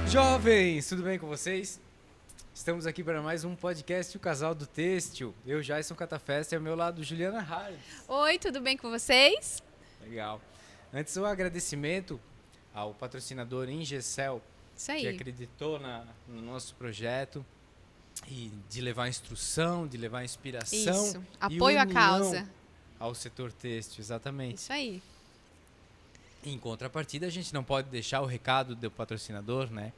Jovens, tudo bem com vocês? Estamos aqui para mais um podcast, o Casal do Têxtil. Eu, Jason Catafesta, e ao meu lado, Juliana Hardes. Oi, tudo bem com vocês? Legal. Antes, um agradecimento ao patrocinador Ingecel, Isso aí. que acreditou no nosso projeto e de levar instrução, de levar inspiração. Isso. E Apoio à união causa. ao setor têxtil, exatamente. Isso aí. Em contrapartida, a gente não pode deixar o recado do patrocinador, né?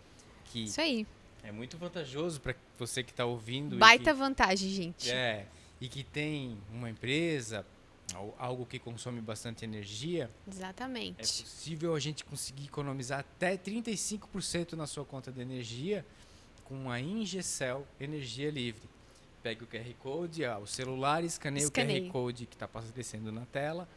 Que Isso aí. é muito vantajoso para você que está ouvindo. Baita vantagem, gente. E que tem uma empresa, algo que consome bastante energia, é Exatamente. possível a gente conseguir economizar até 35% na sua conta de energia com a Ingecel Energia Livre. Pegue o QR Code, o celular, escaneie o QR Code que está aparecendo na tela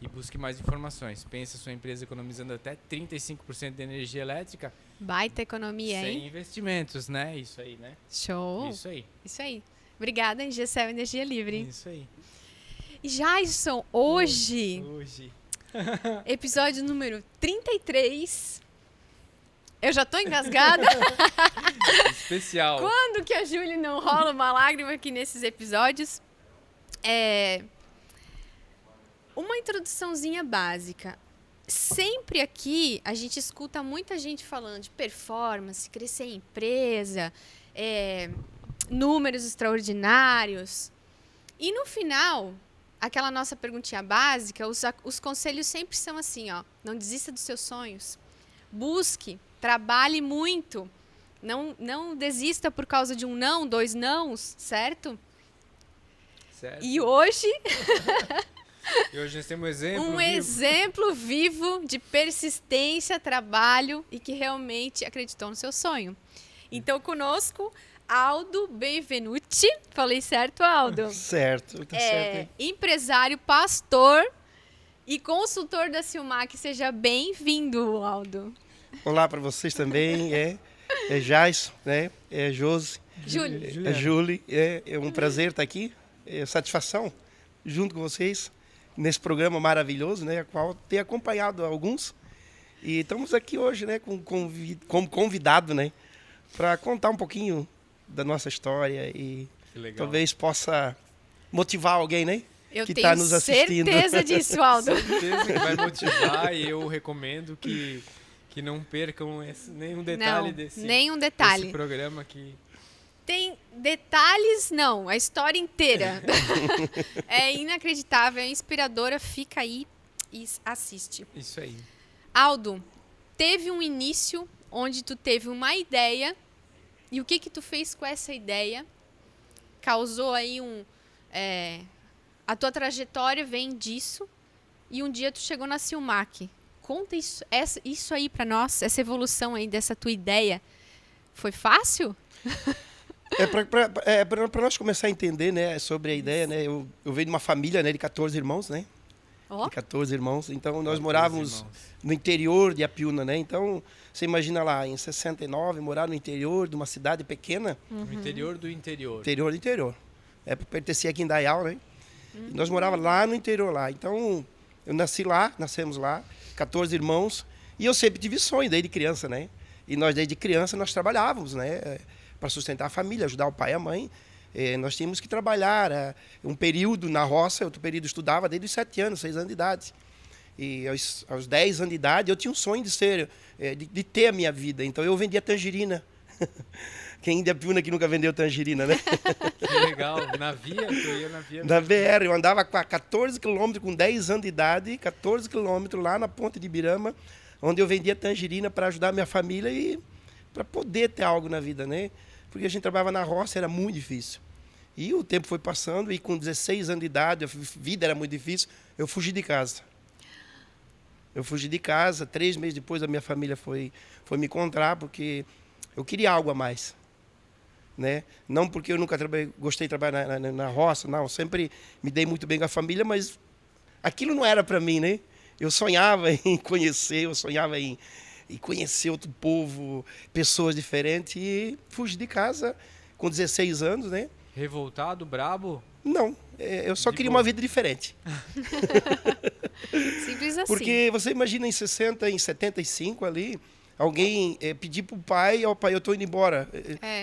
e busque mais informações. Pense a sua empresa economizando até 35% de energia elétrica. Baita economia, sem hein? investimentos, né? Isso aí, né? Show. Isso aí. Isso aí. Obrigada, Ingecel Energia Livre. Isso aí. E Jason, hoje, episódio número 33. Eu já tô engasgada. Especial. Quando que a Júlia não rola uma lágrima aqui nesses episódios? Uma introduçãozinha básica. Sempre aqui a gente escuta muita gente falando de performance, crescer em empresa, números extraordinários. E no final, aquela nossa perguntinha básica, os conselhos sempre são assim, ó, não desista dos seus sonhos. Busque, trabalhe muito. Não desista por causa de um não, 2 nãos, certo? Certo. E hoje... E hoje nós temos um exemplo vivo de persistência, trabalho e que realmente acreditou no seu sonho. Então, conosco, Aldo Benvenuti. Falei certo, Aldo? Certo, tá certo. Hein? Empresário, pastor e consultor da Silmac. Seja bem-vindo, Aldo. Olá para vocês também. É Jason, né? É Josi. Júlia. É Júlia. É um prazer estar aqui. É satisfação junto com vocês nesse programa maravilhoso, né? A qual tenho acompanhado alguns. E estamos aqui hoje, né? Como convidado, né? Para contar um pouquinho da nossa história e talvez possa motivar alguém, né? Eu que tenho tá nos assistindo. certeza disso, Aldo. Certeza que vai motivar e eu recomendo que não percam nenhum detalhe desse programa aqui. Tem detalhes, não, a história inteira. É inacreditável, é inspiradora, fica aí e assiste. Isso aí. Aldo, teve um início onde tu teve uma ideia e o que tu fez com essa ideia? Causou aí a tua trajetória vem disso e um dia tu chegou na Silmac. Conta isso aí pra nós, essa evolução aí dessa tua ideia. Foi fácil? Para nós começar a entender, né, sobre a ideia, né, eu venho de uma família, né, de 14 irmãos, né? Oh. De 14 irmãos. Então, nós morávamos no interior de Apiúna, né? Então, você imagina lá, em 69, morar no interior de uma cidade pequena. Uhum. No interior do interior. Interior do interior. Pertencia aqui em Indaial, né? Uhum. E nós morávamos lá no interior lá. Então, eu nascemos lá, 14 irmãos. E eu sempre tive sonho, desde criança, né? E nós, desde criança, nós trabalhávamos, né? Para sustentar a família, ajudar o pai e a mãe. Nós tínhamos que trabalhar um período na roça, outro período estudava desde os 7 anos, 6 anos de idade. E aos 10 anos de idade eu tinha um sonho de ter a minha vida. Então eu vendia tangerina. Quem de Apiúna que nunca vendeu tangerina, né? Que legal. Na via? Eu ia na via. Na VR, eu andava a 14 quilômetros com 10 anos de idade, 14 quilômetros lá na ponte de Ibirama, onde eu vendia tangerina para ajudar a minha família e para poder ter algo na vida, né? Porque a gente trabalhava na roça, era muito difícil. E o tempo foi passando e com 16 anos de idade, a vida era muito difícil, eu fugi de casa. 3 meses depois a minha família foi me encontrar, porque eu queria algo a mais. Né? Não porque eu nunca gostei de trabalhar na roça, não. Eu sempre me dei muito bem com a família, mas aquilo não era para mim, né? Eu sonhava em conhecer, conhecer outro povo, pessoas diferentes, e fugi de casa com 16 anos, né? Revoltado, brabo? Não, eu só queria uma vida diferente. Simples assim. Porque você imagina em 75 ali, alguém pedir pro pai, ó, pai, eu tô indo embora.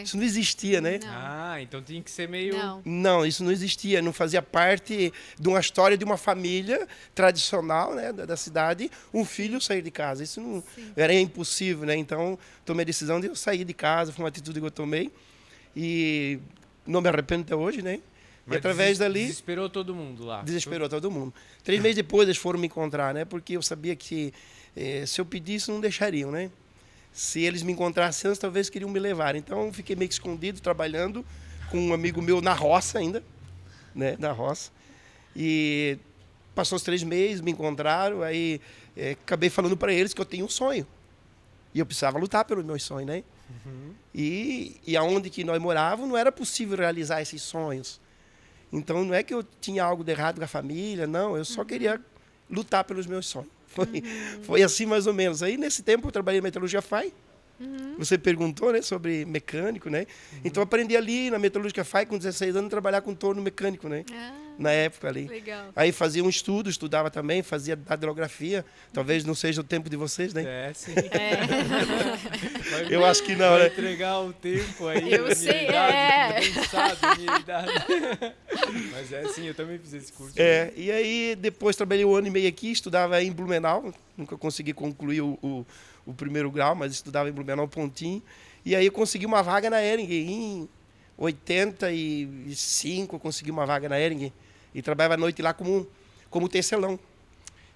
Isso não existia, né? Não. Então tinha que ser meio... Não, isso não existia. Não fazia parte de uma história de uma família tradicional, né, da cidade, um filho sair de casa. Isso não era impossível, né? Então, tomei a decisão de eu sair de casa, foi uma atitude que eu tomei. E não me arrependo até hoje, né? Mas e através dali... Desesperou todo mundo lá. Desesperou todo mundo. 3 meses depois eles foram me encontrar, né? Porque eu sabia que se eu pedisse, não deixariam, né? Se eles me encontrassem antes, talvez queriam me levar. Então, fiquei meio que escondido, trabalhando com um amigo meu na roça ainda, né? Na roça. E passou os 3 meses, me encontraram, aí acabei falando para eles que eu tenho um sonho. E eu precisava lutar pelo meu sonho, né? E aonde que nós morávamos, não era possível realizar esses sonhos. Então, não é que eu tinha algo de errado com a família, não. Eu só queria lutar pelos meus sonhos. Foi assim, mais ou menos. Aí, nesse tempo, eu trabalhei em metalurgia FAI. Você perguntou, né, sobre mecânico, né? Então, eu aprendi ali na metalúrgica FAI, com 16 anos, trabalhar com torno mecânico, né? Na época ali. Legal. Aí fazia um estudo, estudava também, fazia datilografia. Talvez não seja o tempo de vocês, né? Sim. Eu acho que não, vai né? entregar o tempo aí. Eu sei, Minha idade. Mas sim, eu também fiz esse curso. E aí depois trabalhei 1 ano e meio aqui, estudava em Blumenau. Nunca consegui concluir o primeiro grau, mas estudava em Blumenau Pontinho. E aí eu consegui uma vaga na Hering. Em 85 eu consegui uma vaga na Hering. E trabalhava à noite lá como tecelão.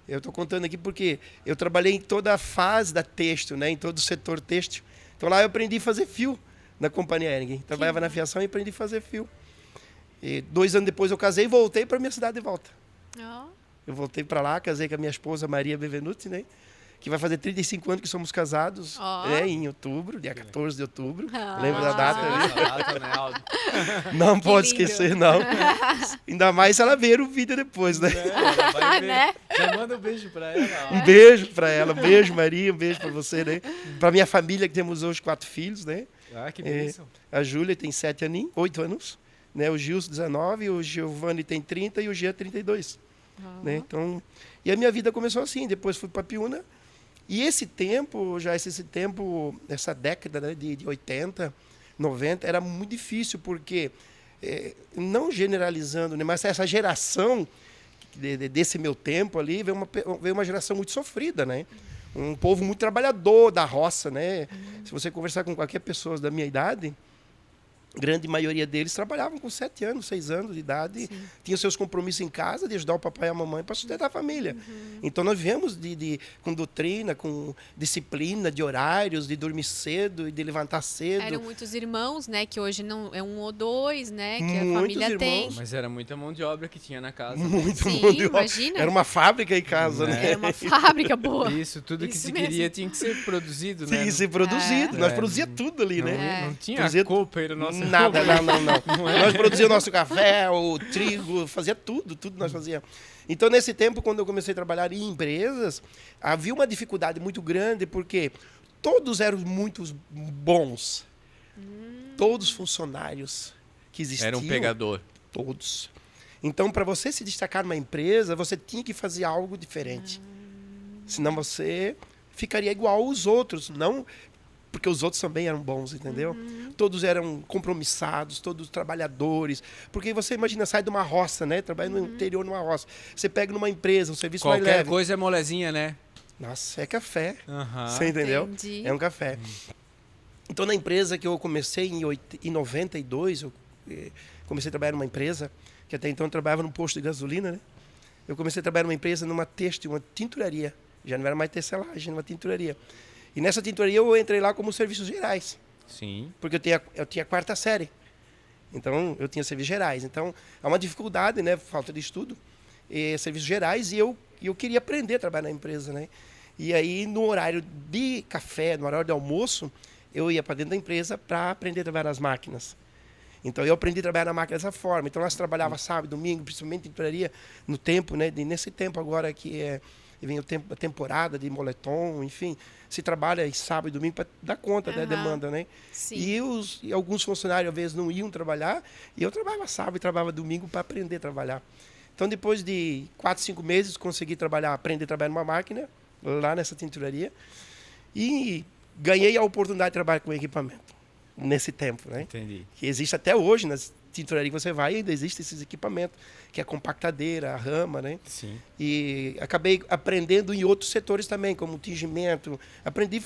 Eu estou contando aqui porque eu trabalhei em toda a fase da têxtil, né? Em todo o setor têxtil. Então lá eu aprendi a fazer fio na companhia Hering. Trabalhava na fiação e aprendi a fazer fio. E 2 anos depois eu casei e voltei para minha cidade de volta. Eu voltei para lá, casei com a minha esposa Maria Bevenuti, né? Que vai fazer 35 anos que somos casados, em outubro, dia 14 de outubro. Lembra da data? Né, Aldo? Não pode esquecer, não. Ainda mais se ela ver o vídeo depois, né? Ela vai ver. Já manda um beijo para ela. Um beijo para ela, um beijo, Maria, um beijo para você, né? Para minha família, que temos hoje 4 filhos, né? Que bênção. A Júlia tem 8 anos, né? O Gilson, 19, o Giovanni tem 30 e o Gia, 32. Né? Então, e a minha vida começou assim, depois fui para Piúna. E esse tempo, essa década, né, de 80, 90, era muito difícil, porque, não generalizando, né, mas essa geração desse meu tempo ali, veio uma geração muito sofrida, né? Um povo muito trabalhador da roça, né? Se você conversar com qualquer pessoa da minha idade, grande maioria deles trabalhavam com 7 anos, 6 anos de idade, tinham seus compromissos em casa de ajudar o papai e a mamãe para sustentar a família. Então nós viemos com doutrina, com disciplina, de horários, de dormir cedo e de levantar cedo. Eram muitos irmãos, né? Que hoje não é 1 ou 2, né? Que Muitos a família irmãos. tem. Mas era muita mão de obra que tinha na casa. Muito Sim, mão de obra. imagina. Era uma fábrica em casa, né? Era uma fábrica boa. Isso, tudo que Isso se mesmo. queria tinha que ser produzido, né? Tinha que ser produzido. Nós produzíamos tudo ali, né? Não tinha Produzia cooper, nossa. Nada, não. Nós produzíamos o nosso café, o trigo, fazia tudo nós fazíamos. Então, nesse tempo, quando eu comecei a trabalhar em empresas, havia uma dificuldade muito grande, porque todos eram muito bons. Todos os funcionários que existiam. Era um pegador. Todos. Então, para você se destacar numa empresa, você tinha que fazer algo diferente. Senão você ficaria igual aos outros, não... Porque os outros também eram bons, entendeu? Todos eram compromissados, todos trabalhadores. Porque você imagina, sai de uma roça, né? Trabalha no interior, numa roça. Você pega numa empresa, um serviço mais leve. Qualquer coisa é molezinha, né? Nossa, é café. Aham. Você entendeu? Entendi. É um café. Então, na empresa que eu comecei em 92, eu comecei a trabalhar numa empresa, que até então eu trabalhava num posto de gasolina, né? Eu comecei a trabalhar numa empresa, numa têxtil, uma tinturaria. Já não era mais tecelagem, uma tinturaria. E nessa tinturaria eu entrei lá como serviços gerais. Sim. Porque eu tinha 4ª série. Então, eu tinha serviços gerais. Então, há uma dificuldade, né? Falta de estudo. Serviços gerais, e eu queria aprender a trabalhar na empresa, né? E aí, no horário de café, no horário de almoço, eu ia para dentro da empresa para aprender a trabalhar nas máquinas. Então, eu aprendi a trabalhar na máquina dessa forma. Então, nós trabalhávamos sábado, domingo, principalmente em tinturaria, no tempo, né? nesse tempo agora que vem a temporada de moletom, enfim, se trabalha sábado e domingo para dar conta da demanda, né? Sim. E alguns funcionários, às vezes, não iam trabalhar, e eu trabalhava sábado e trabalhava domingo para aprender a trabalhar. Então, depois de 4, 5 meses, consegui aprender a trabalhar numa máquina, lá nessa tinturaria. E ganhei a oportunidade de trabalhar com equipamento nesse tempo, né? Entendi. Que existe até hoje, nas tinturarias que você vai, ainda existem esses equipamentos, que é a compactadeira, a rama, né? Sim. E acabei aprendendo em outros setores também, como tingimento. Aprendi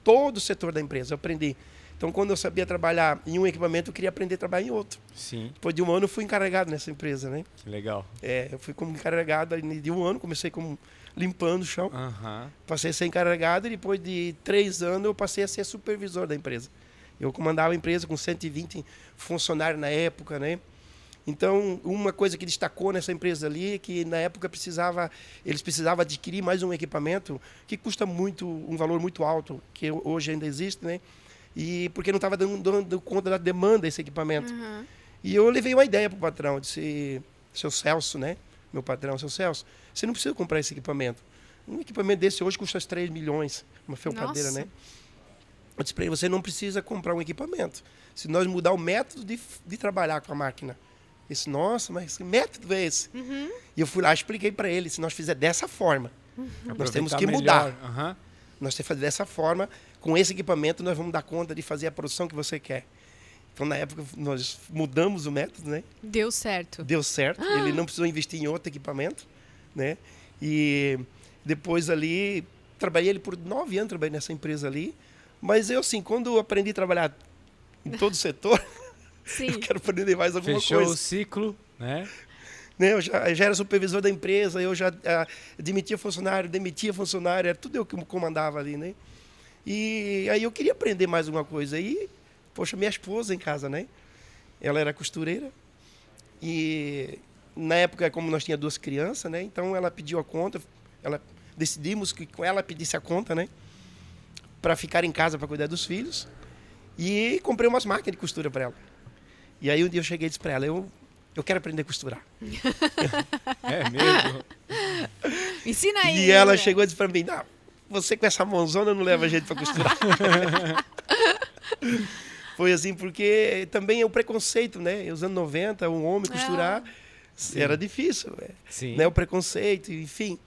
todo o setor da empresa, eu aprendi. Então, quando eu sabia trabalhar em um equipamento, eu queria aprender a trabalhar em outro. Sim. Depois de um ano, eu fui encarregado nessa empresa, né? Que legal. Eu fui como encarregado de um ano, comecei como limpando o chão. Aham. Passei a ser encarregado e depois de 3 anos eu passei a ser supervisor da empresa. Eu comandava a empresa com 120 funcionários na época, né? Então, uma coisa que destacou nessa empresa ali é que na época eles precisavam adquirir mais um equipamento que custa muito, um valor muito alto, que hoje ainda existe, né? E porque não estava dando conta da demanda desse equipamento. Uhum. E eu levei uma ideia para o patrão, disse, seu Celso, né? Meu patrão, seu Celso, você não precisa comprar esse equipamento. Um equipamento desse hoje custa 3 milhões, uma felpadeira, né? Eu disse para ele, você não precisa comprar um equipamento. Se nós mudar o método de trabalhar com a máquina. Ele disse, nossa, mas que método é esse? Uhum. E eu fui lá e expliquei para ele, se nós fizer dessa forma, nós temos que Aproveitar mudar. melhor. Aham. Nós temos que fazer dessa forma, com esse equipamento nós vamos dar conta de fazer a produção que você quer. Então, na época, nós mudamos o método, né? Deu certo. Deu certo, ele não precisou investir em outro equipamento, né? E depois ali, trabalhei ele por 9 anos, trabalhei nessa empresa ali. Mas eu, assim, quando eu aprendi a trabalhar em todo o setor, Sim. eu quero aprender mais alguma Fechou coisa. o ciclo, né? Né? Eu já era supervisor da empresa, eu já demitia funcionário, era tudo eu que comandava ali, né? E aí eu queria aprender mais alguma coisa. E, poxa, minha esposa em casa, né? Ela era costureira. E na época, como nós tínhamos 2 crianças, né? Então ela pediu a conta, decidimos que ela pedisse a conta, né? Para ficar em casa para cuidar dos filhos. E comprei umas máquinas de costura para ela. E aí um dia eu cheguei e disse para ela, eu quero aprender a costurar. É mesmo? Ensina aí. E ela chegou e disse para mim, não, você com essa mãozona não leva jeito para costurar. Foi assim, porque também é o preconceito, né? Nos anos 90, um homem costurar era difícil. Sim. Né? O preconceito, enfim.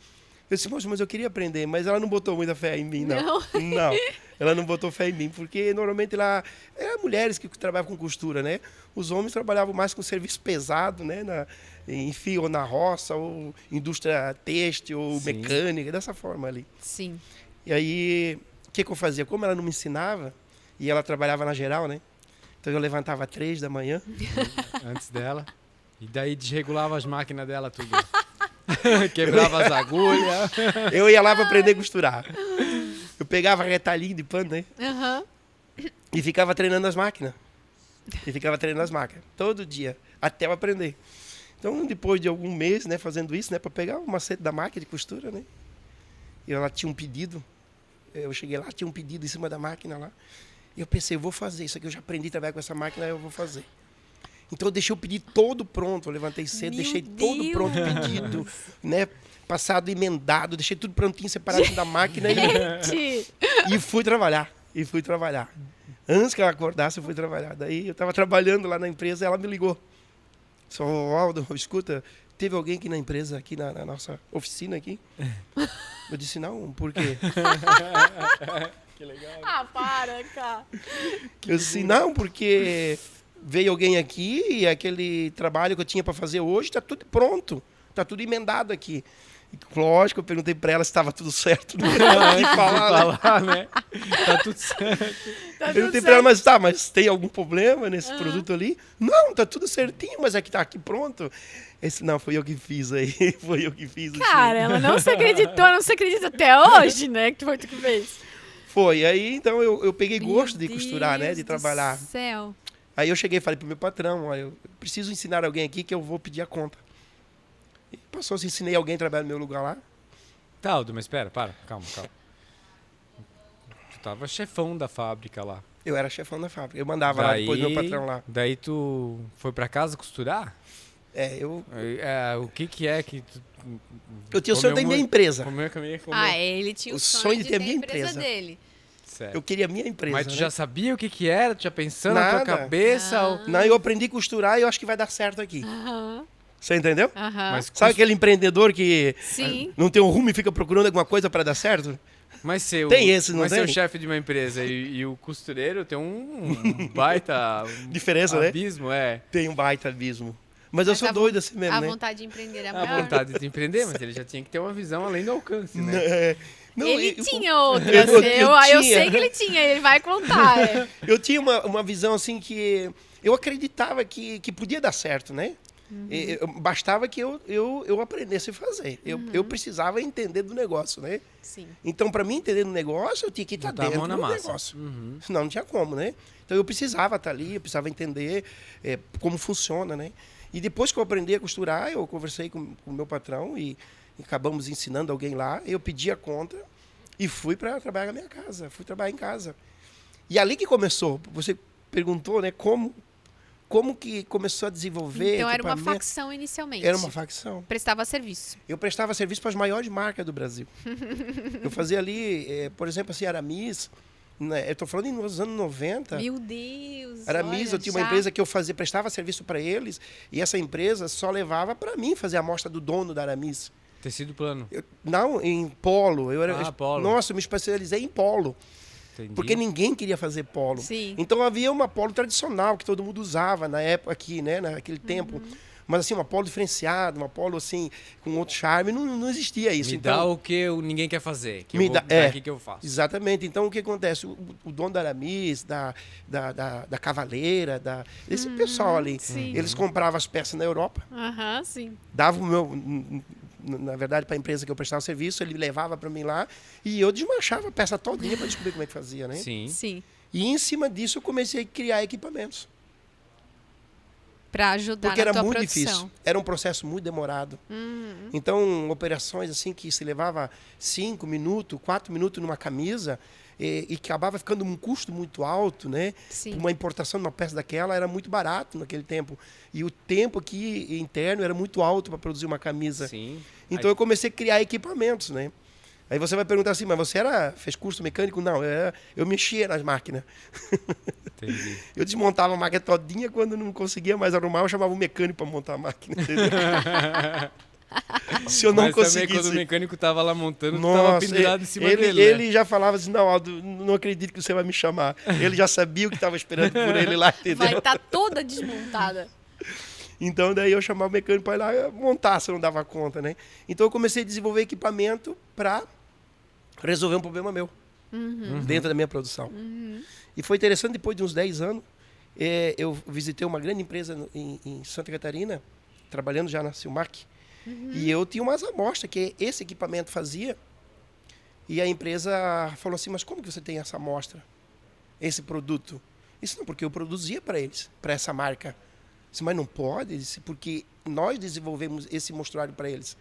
Eu disse, poxa, mas eu queria aprender, mas ela não botou muita fé em mim, não. Não, ela não botou fé em mim, porque normalmente lá eram mulheres que trabalhavam com costura, né? Os homens trabalhavam mais com serviço pesado, né? Enfim, ou na roça, ou indústria têxtil, ou Sim. mecânica, dessa forma ali. Sim. E aí, o que eu fazia? Como ela não me ensinava, e ela trabalhava na geral, né? Então eu levantava às 3 da manhã. Antes dela. E daí desregulava as máquinas dela tudo. Quebrava as agulhas. Eu ia lá para aprender a costurar. Eu pegava retalhinho de pano, né? Aham. E ficava treinando as máquinas. Todo dia, até eu aprender. Então, depois de algum mês, né, fazendo isso, né, para pegar o macete da máquina de costura, né? E ela tinha um pedido. Eu cheguei lá, tinha um pedido em cima da máquina lá. E eu pensei, eu vou fazer isso aqui, eu já aprendi a trabalhar com essa máquina, eu vou fazer. Então eu deixei o pedido todo pronto, eu levantei cedo, Meu deixei todo pronto o pedido, né? Passado, emendado, deixei tudo prontinho, separado da máquina e fui trabalhar. Antes que ela acordasse, eu fui trabalhar. Daí eu estava trabalhando lá na empresa, ela me ligou. Só, Aldo, escuta, teve alguém aqui na empresa, aqui na nossa oficina aqui? Eu disse, não, por quê? Que legal. Ah, para, cara. Eu disse, não, porque veio alguém aqui e aquele trabalho que eu tinha para fazer hoje está tudo pronto, está tudo emendado aqui. E, lógico, eu perguntei para ela se estava tudo certo. Não ia falar, né? Tá tudo certo. Perguntei para ela, mas tem algum problema nesse produto ali? Não, tá tudo certinho, mas é que tá aqui pronto. Esse não, foi eu que fiz aí. Foi eu que fiz. Cara, ela não se acredita até hoje, né? Que foi tu que fez. Foi, aí então eu peguei gosto de costurar, né? De trabalhar. Meu Deus do céu. Aí eu cheguei e falei pro meu patrão, olha, eu preciso ensinar alguém aqui que eu vou pedir a conta. E passou, se ensinei alguém a trabalhar no meu lugar lá. Tá, Aldo, mas espera, calma. Tu tava chefão da fábrica lá. Eu era chefão da fábrica, eu mandava lá depois do meu patrão lá. Daí tu foi pra casa costurar? O que é que tu... Eu tinha o sonho da minha empresa. Ele tinha o sonho de ter a minha empresa dele. Certo. Eu queria a minha empresa. Mas tu né? já sabia o que era? Tu já pensando na tua cabeça? Ou... Não, eu aprendi a costurar e eu acho que vai dar certo aqui. Você entendeu? Mas sabe aquele empreendedor que Sim. não tem um rumo e fica procurando alguma coisa para dar certo? Mas tem esse, não tem? ser o chefe de uma empresa e o costureiro tem um baita diferença, abismo, né? Tem um baita abismo. Mas eu sou doido assim mesmo, a né? vontade de empreender é A maior. vontade de empreender, mas ele já tinha que ter uma visão além do alcance, né? Ele tinha outra. Eu sei que ele tinha, ele vai contar. Eu tinha uma visão assim que eu acreditava que podia dar certo, né? Bastava que eu aprendesse a fazer. Eu precisava entender do negócio, né? Sim. Então, para mim entender do negócio, eu tinha que estar dentro do negócio. Senão não tinha como, né? Então, eu precisava estar ali, eu precisava entender como funciona, né? E depois que eu aprendi a costurar, eu conversei com o meu patrão e acabamos ensinando alguém lá. Eu pedi a conta e fui para trabalhar na minha casa. Fui trabalhar em casa. E ali que começou. Você perguntou, né? Como que começou a desenvolver? Então era uma facção inicialmente. Era uma facção. Prestava serviço. Eu prestava serviço para as maiores marcas do Brasil. Eu fazia ali, por exemplo, assim, Aramis. Né, eu estou falando nos anos 90. Meu Deus! Aramis, eu tinha uma empresa que eu prestava serviço para eles, e essa empresa só levava para mim fazer a amostra do dono da Aramis. Tecido plano? Não, em polo. Polo. Nossa, eu me especializei em polo. Entendi. Porque ninguém queria fazer polo. Sim. Então havia uma polo tradicional que todo mundo usava na época aqui, né, naquele tempo. Mas assim, uma polo diferenciada, uma polo assim, com outro charme, não existia isso. Me então, dá o que ninguém quer fazer, que aqui que eu faço. Exatamente. Então o que acontece? O dono da Aramis, da Cavaleira, esse pessoal ali, eles compravam as peças na Europa, sim. davam na verdade, para a empresa que eu prestava serviço, ele levava para mim lá e eu desmanchava a peça todinha para descobrir como é que fazia, né? Sim. E em cima disso eu comecei a criar equipamentos. Para ajudar porque na tua era muito produção. difícil, era um processo muito demorado. Então, operações assim que se levava 5 minutos, 4 minutos numa camisa e acabava ficando um custo muito alto, né? Sim. Uma importação de uma peça daquela era muito barato naquele tempo. E o tempo aqui interno era muito alto para produzir uma camisa. Sim. Então eu comecei a criar equipamentos, né? Aí você vai perguntar assim, mas você fez curso mecânico? Não, eu mexia nas máquinas. Entendi. Eu desmontava a máquina todinha, quando não conseguia mais arrumar, eu chamava o mecânico para montar a máquina. Se eu não conseguisse... Também, quando o mecânico estava lá montando, tu estava pendurado em cima dele, né? Ele já falava assim, não, Aldo, não acredito que você vai me chamar. Ele já sabia o que estava esperando por ele lá, entendeu? Vai estar toda desmontada. Então, daí eu chamava o mecânico para ir lá montar, se eu não dava conta, né? Então, eu comecei a desenvolver equipamento para resolver um problema meu, dentro da minha produção. E foi interessante, depois de uns 10 anos, eu visitei uma grande empresa em Santa Catarina, trabalhando já na Silmac, e eu tinha umas amostras que esse equipamento fazia, e a empresa falou assim, mas como que você tem essa amostra, esse produto? Isso não, porque eu produzia para eles, para essa marca. Eu disse, mas não pode, eu disse, porque nós desenvolvemos esse mostruário para eles,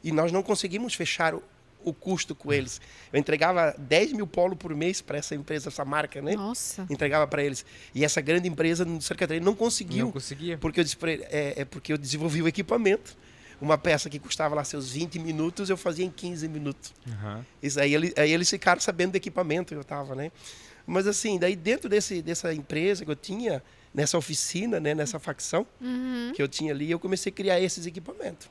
e nós não conseguimos fechar o custo com eles. Eu entregava 10 mil polos por mês para essa empresa, essa marca, né? Nossa. Entregava para eles. E essa grande empresa no Santa Catarina não conseguiu. Não conseguia. Porque eu disse para ele, porque eu desenvolvi o equipamento. Uma peça que custava lá seus 20 minutos, eu fazia em 15 minutos. Isso aí eles ficaram sabendo do equipamento que eu estava, né? Mas assim, daí dentro dessa empresa que eu tinha, nessa oficina, né, nessa facção que eu tinha ali, eu comecei a criar esses equipamentos.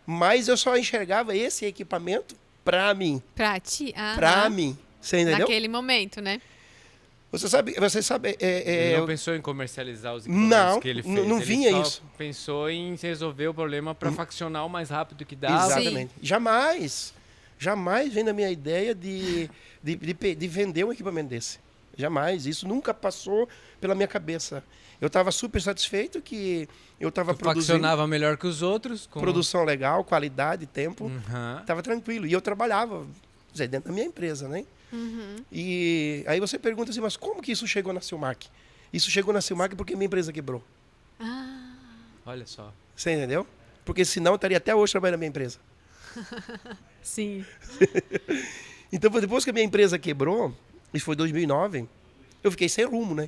Mas eu só enxergava esse equipamento para mim. Para ti? Para mim. Você entendeu? Naquele momento, né? Você sabe... Ele não pensou em comercializar os equipamentos que ele fez. Não vinha ele só isso. Pensou em resolver o problema para faccionar o mais rápido que dava. Exatamente. Jamais vem da minha ideia de vender um equipamento desse. Jamais. Isso nunca passou pela minha cabeça. Eu estava super satisfeito que eu estava produzindo... Faccionava melhor que os outros. Produção legal, qualidade, tempo. Estava tranquilo. E eu trabalhava dentro da minha empresa, né? E aí você pergunta assim, mas como que isso chegou na Silmac? Isso chegou na Silmac porque minha empresa quebrou. Olha só. Você entendeu? Porque senão eu estaria até hoje trabalhando na minha empresa. Sim. Então, depois que a minha empresa quebrou, isso foi 2009, eu fiquei sem rumo, né?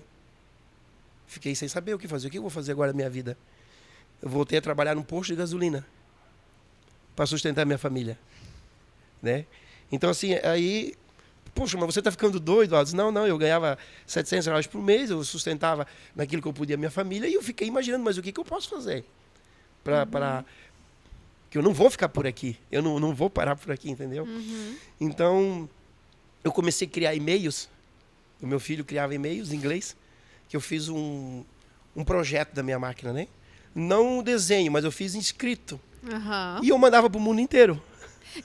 Fiquei sem saber o que fazer. O que eu vou fazer agora na minha vida? Eu voltei a trabalhar num posto de gasolina para sustentar minha família, né? Então, assim, aí... Poxa, mas você está ficando doido? Eu disse, não, eu ganhava R$700 por mês, eu sustentava naquilo que eu podia a minha família, e eu fiquei imaginando, mas o que eu posso fazer? Que eu não vou ficar por aqui, eu não vou parar por aqui, entendeu? Então, eu comecei a criar e-mails. O meu filho criava e-mails em inglês, que eu fiz um projeto da minha máquina, né? Não um desenho, mas eu fiz escrito. Aham. E eu mandava para o mundo inteiro,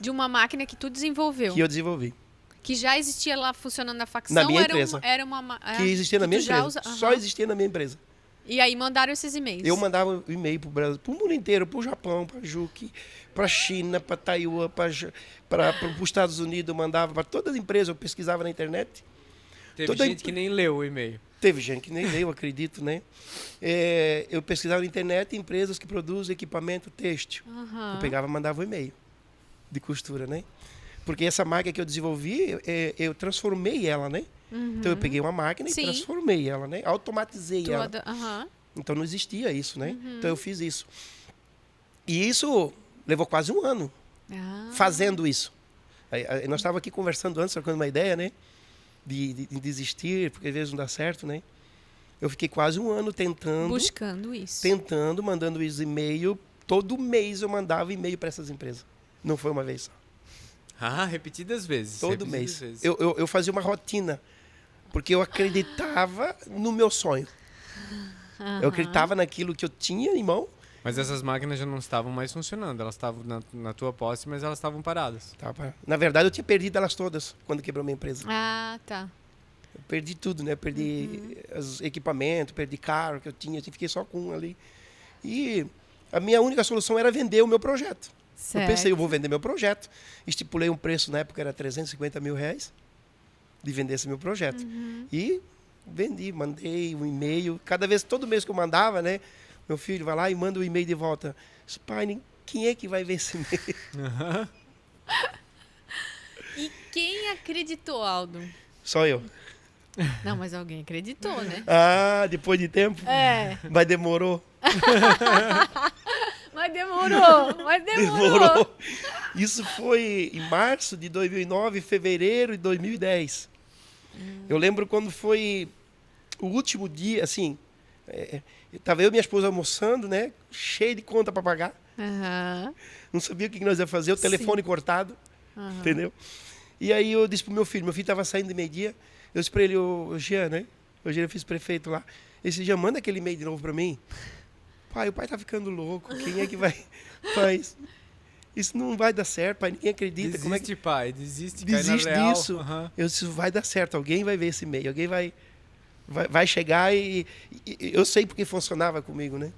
De uma máquina que tu desenvolveu. que eu desenvolvi. Que já existia lá funcionando na facção? Na minha era empresa. Era uma Que existia na que minha tu já empresa. usa- Só Aham. existia na minha empresa. E aí mandaram esses e-mails. Eu mandava e-mail para o Brasil, para o mundo inteiro, para o Japão, para Juque, para a China, para Taiwan, para os Estados Unidos, eu mandava para todas as empresas, eu pesquisava na internet. Teve Toda gente que nem leu o e-mail. Teve gente que nem leu, acredito, né? Eu pesquisava na internet empresas que produzem equipamento têxtil. Aham. Eu pegava e mandava um e-mail de costura, né? Porque essa máquina que eu desenvolvi, eu transformei ela, né? Então eu peguei uma máquina e Sim. transformei ela, né? Automatizei ela. Aham. Então não existia isso, né? Então eu fiz isso. E isso levou quase um ano Ah. fazendo isso. Aí nós estávamos aqui conversando antes, trocando uma ideia, né? De desistir, porque às vezes não dá certo, né? Eu fiquei quase um ano Buscando isso. mandando isso e-mail. Todo mês eu mandava e-mail para essas empresas. Não foi uma vez só. Ah, repetidas vezes. Todo repetidas mês. vezes. Eu fazia uma rotina, porque eu acreditava no meu sonho. Eu acreditava naquilo que eu tinha em mão. Mas essas máquinas já não estavam mais funcionando. Elas estavam na tua posse, mas elas estavam paradas. Na verdade, eu tinha perdido elas todas quando quebrou minha empresa. Ah, tá. Eu perdi tudo, né? Eu perdi os equipamentos, perdi carro que eu tinha, fiquei só com um ali. E a minha única solução era vender o meu projeto. Certo. Eu pensei, eu vou vender meu projeto. Estipulei um preço, na época era R$350 mil de vender esse meu projeto. E vendi, mandei um e-mail. Todo mês que eu mandava, né? Meu filho vai lá e manda um e-mail de volta. Pai, quem é que vai ver esse e-mail? E quem acreditou, Aldo? Só eu. Não, mas alguém acreditou, né? Ah, depois de tempo? É. Mas demorou. Mas demorou. Isso foi em março de 2009, fevereiro de 2010. Eu lembro quando foi o último dia, assim, estava eu e minha esposa almoçando, né? Cheio de conta para pagar. Aham. Não sabia o que nós ia fazer, o telefone cortado, entendeu? E aí eu disse pro meu filho estava saindo de meio-dia, eu disse para ele, o Jean, né? O Jean, eu fiz prefeito lá. Esse Jean, manda aquele e-mail de novo para mim. Pai, o pai tá ficando louco, quem é que vai... Pai, isso não vai dar certo, pai, ninguém acredita. Desiste, Como é que... pai, desiste, cai na Desiste real. disso. Aham. Eu disse, vai dar certo, alguém vai ver esse e-mail, alguém vai chegar e eu sei porque funcionava comigo, né?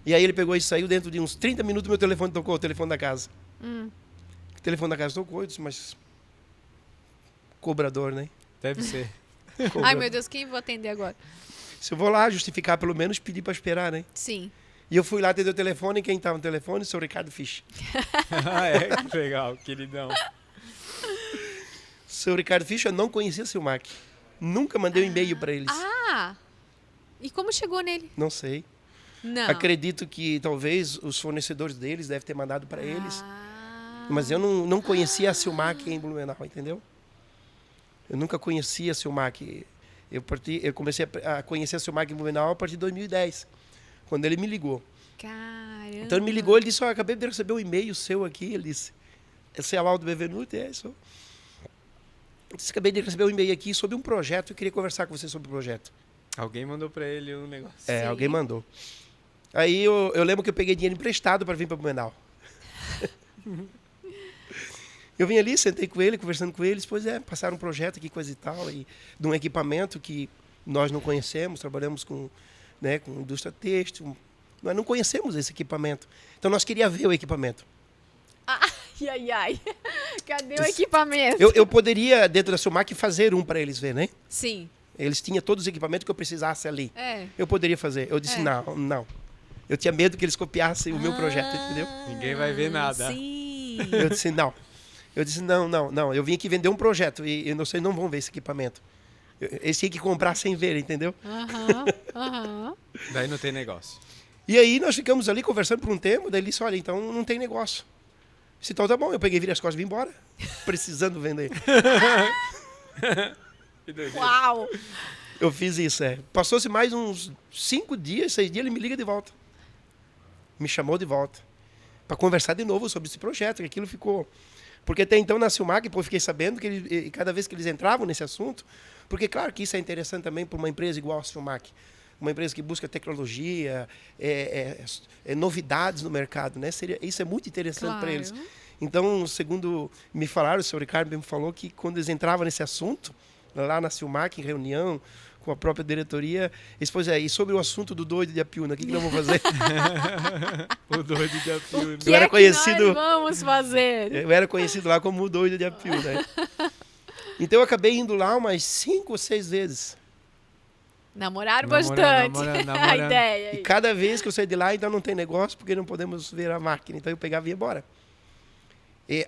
E aí ele pegou e saiu, dentro de uns 30 minutos meu telefone tocou, o telefone da casa. O telefone da casa tocou, eu disse, mas... Cobrador, né? Deve ser. Cobrador. Ai, meu Deus, quem vou atender agora? Se eu vou lá justificar, pelo menos pedir para esperar, né? Sim. E eu fui lá atender o telefone, e quem estava no telefone? O seu Ricardo Fisch. Ah, que legal, queridão. Seu Ricardo Fisch, eu não conhecia seu Mac. Nunca mandei um e-mail para eles. Ah! E como chegou nele? Não sei. Não. Acredito que talvez os fornecedores deles devem ter mandado para eles. Ah. Mas eu não conhecia a Silmac em Blumenau, entendeu? Eu nunca conhecia a Silmac. Eu comecei a conhecer a Silmac em Blumenau a partir de 2010, quando ele me ligou. Caramba. Então ele me ligou, ele disse, acabei de receber um e-mail seu aqui. Ele disse, esse é o Aldo Bevenuti? Sou. Eu disse, acabei de receber um e-mail aqui sobre um projeto, eu queria conversar com você sobre o projeto. Alguém mandou pra ele um negócio. Sim. Alguém mandou. Aí eu lembro que eu peguei dinheiro emprestado para vir para Blumenau. Eu vim ali, sentei com ele, conversando com eles, passaram um projeto aqui, coisa e tal, e de um equipamento que nós não conhecemos, trabalhamos com indústria têxtil, nós não conhecemos esse equipamento. Então nós queríamos ver o equipamento. Ai. Cadê o equipamento? Eu poderia, dentro da Silmac, fazer um para eles ver, né? Sim. Eles tinham todos os equipamentos que eu precisasse ali. É. Eu poderia fazer. Eu disse, não. Eu tinha medo que eles copiassem o meu projeto, entendeu? Ninguém vai ver nada. Sim. Eu disse, não. Não. Eu vim aqui vender um projeto e vocês não vão ver esse equipamento. Eles tinham que comprar sem ver, entendeu? Aham. Daí não tem negócio. E aí nós ficamos ali conversando por um tempo, daí ele disse, olha, então não tem negócio. Eu disse, então tá bom, eu peguei, virei as costas e vim embora, precisando vender. Uau! Eu fiz isso, Passou-se mais uns 5 dias, 6 dias, ele me liga de volta. Me chamou de volta para conversar de novo sobre esse projeto, que aquilo ficou Porque até então, na Silmac, depois fiquei sabendo que cada vez que eles entravam nesse assunto, porque claro que isso é interessante também para uma empresa igual a Silmac, uma empresa que busca tecnologia, novidades no mercado, né? Isso é muito interessante para eles. Então, segundo me falaram, o senhor Ricardo me falou que quando eles entravam nesse assunto, lá na Silmac, em reunião com a própria diretoria, eles falaram, e sobre o assunto do doido de Apiúna, o que nós vamos fazer? O doido de Apiúna. O que é que nós vamos fazer? Eu era conhecido lá como o doido de Apiúna. Né? Então, eu acabei indo lá umas 5 ou 6 vezes. Namoraram bastante. A ideia. E cada vez que eu saí de lá, então não tem negócio, porque não podemos ver a máquina. Então eu pegava e ia embora. E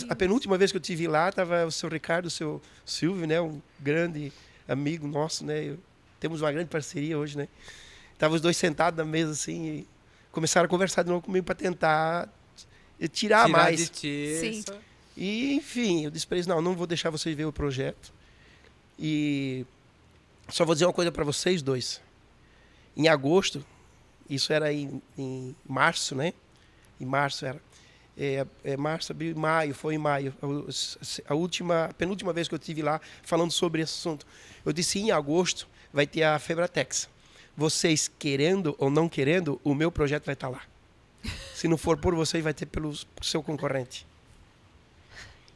a penúltima vez que eu estive lá, estava o seu Ricardo, o seu Silvio, né, um grande amigo nosso, né? Temos uma grande parceria hoje, né? Estavam os dois sentados na mesa assim e começaram a conversar de novo comigo para tentar tirar mais. De ti. Sim. E, enfim, eu disse para eles, não vou deixar vocês ver o projeto. E só vou dizer uma coisa para vocês dois. Em agosto, isso era em março, né? Em março era. Março, abril, maio, foi em maio. A penúltima vez que eu estive lá falando sobre esse assunto. Eu disse, em agosto vai ter a Febratex. Vocês querendo ou não querendo, o meu projeto vai estar lá. Se não for por vocês, vai ter pelo seu concorrente.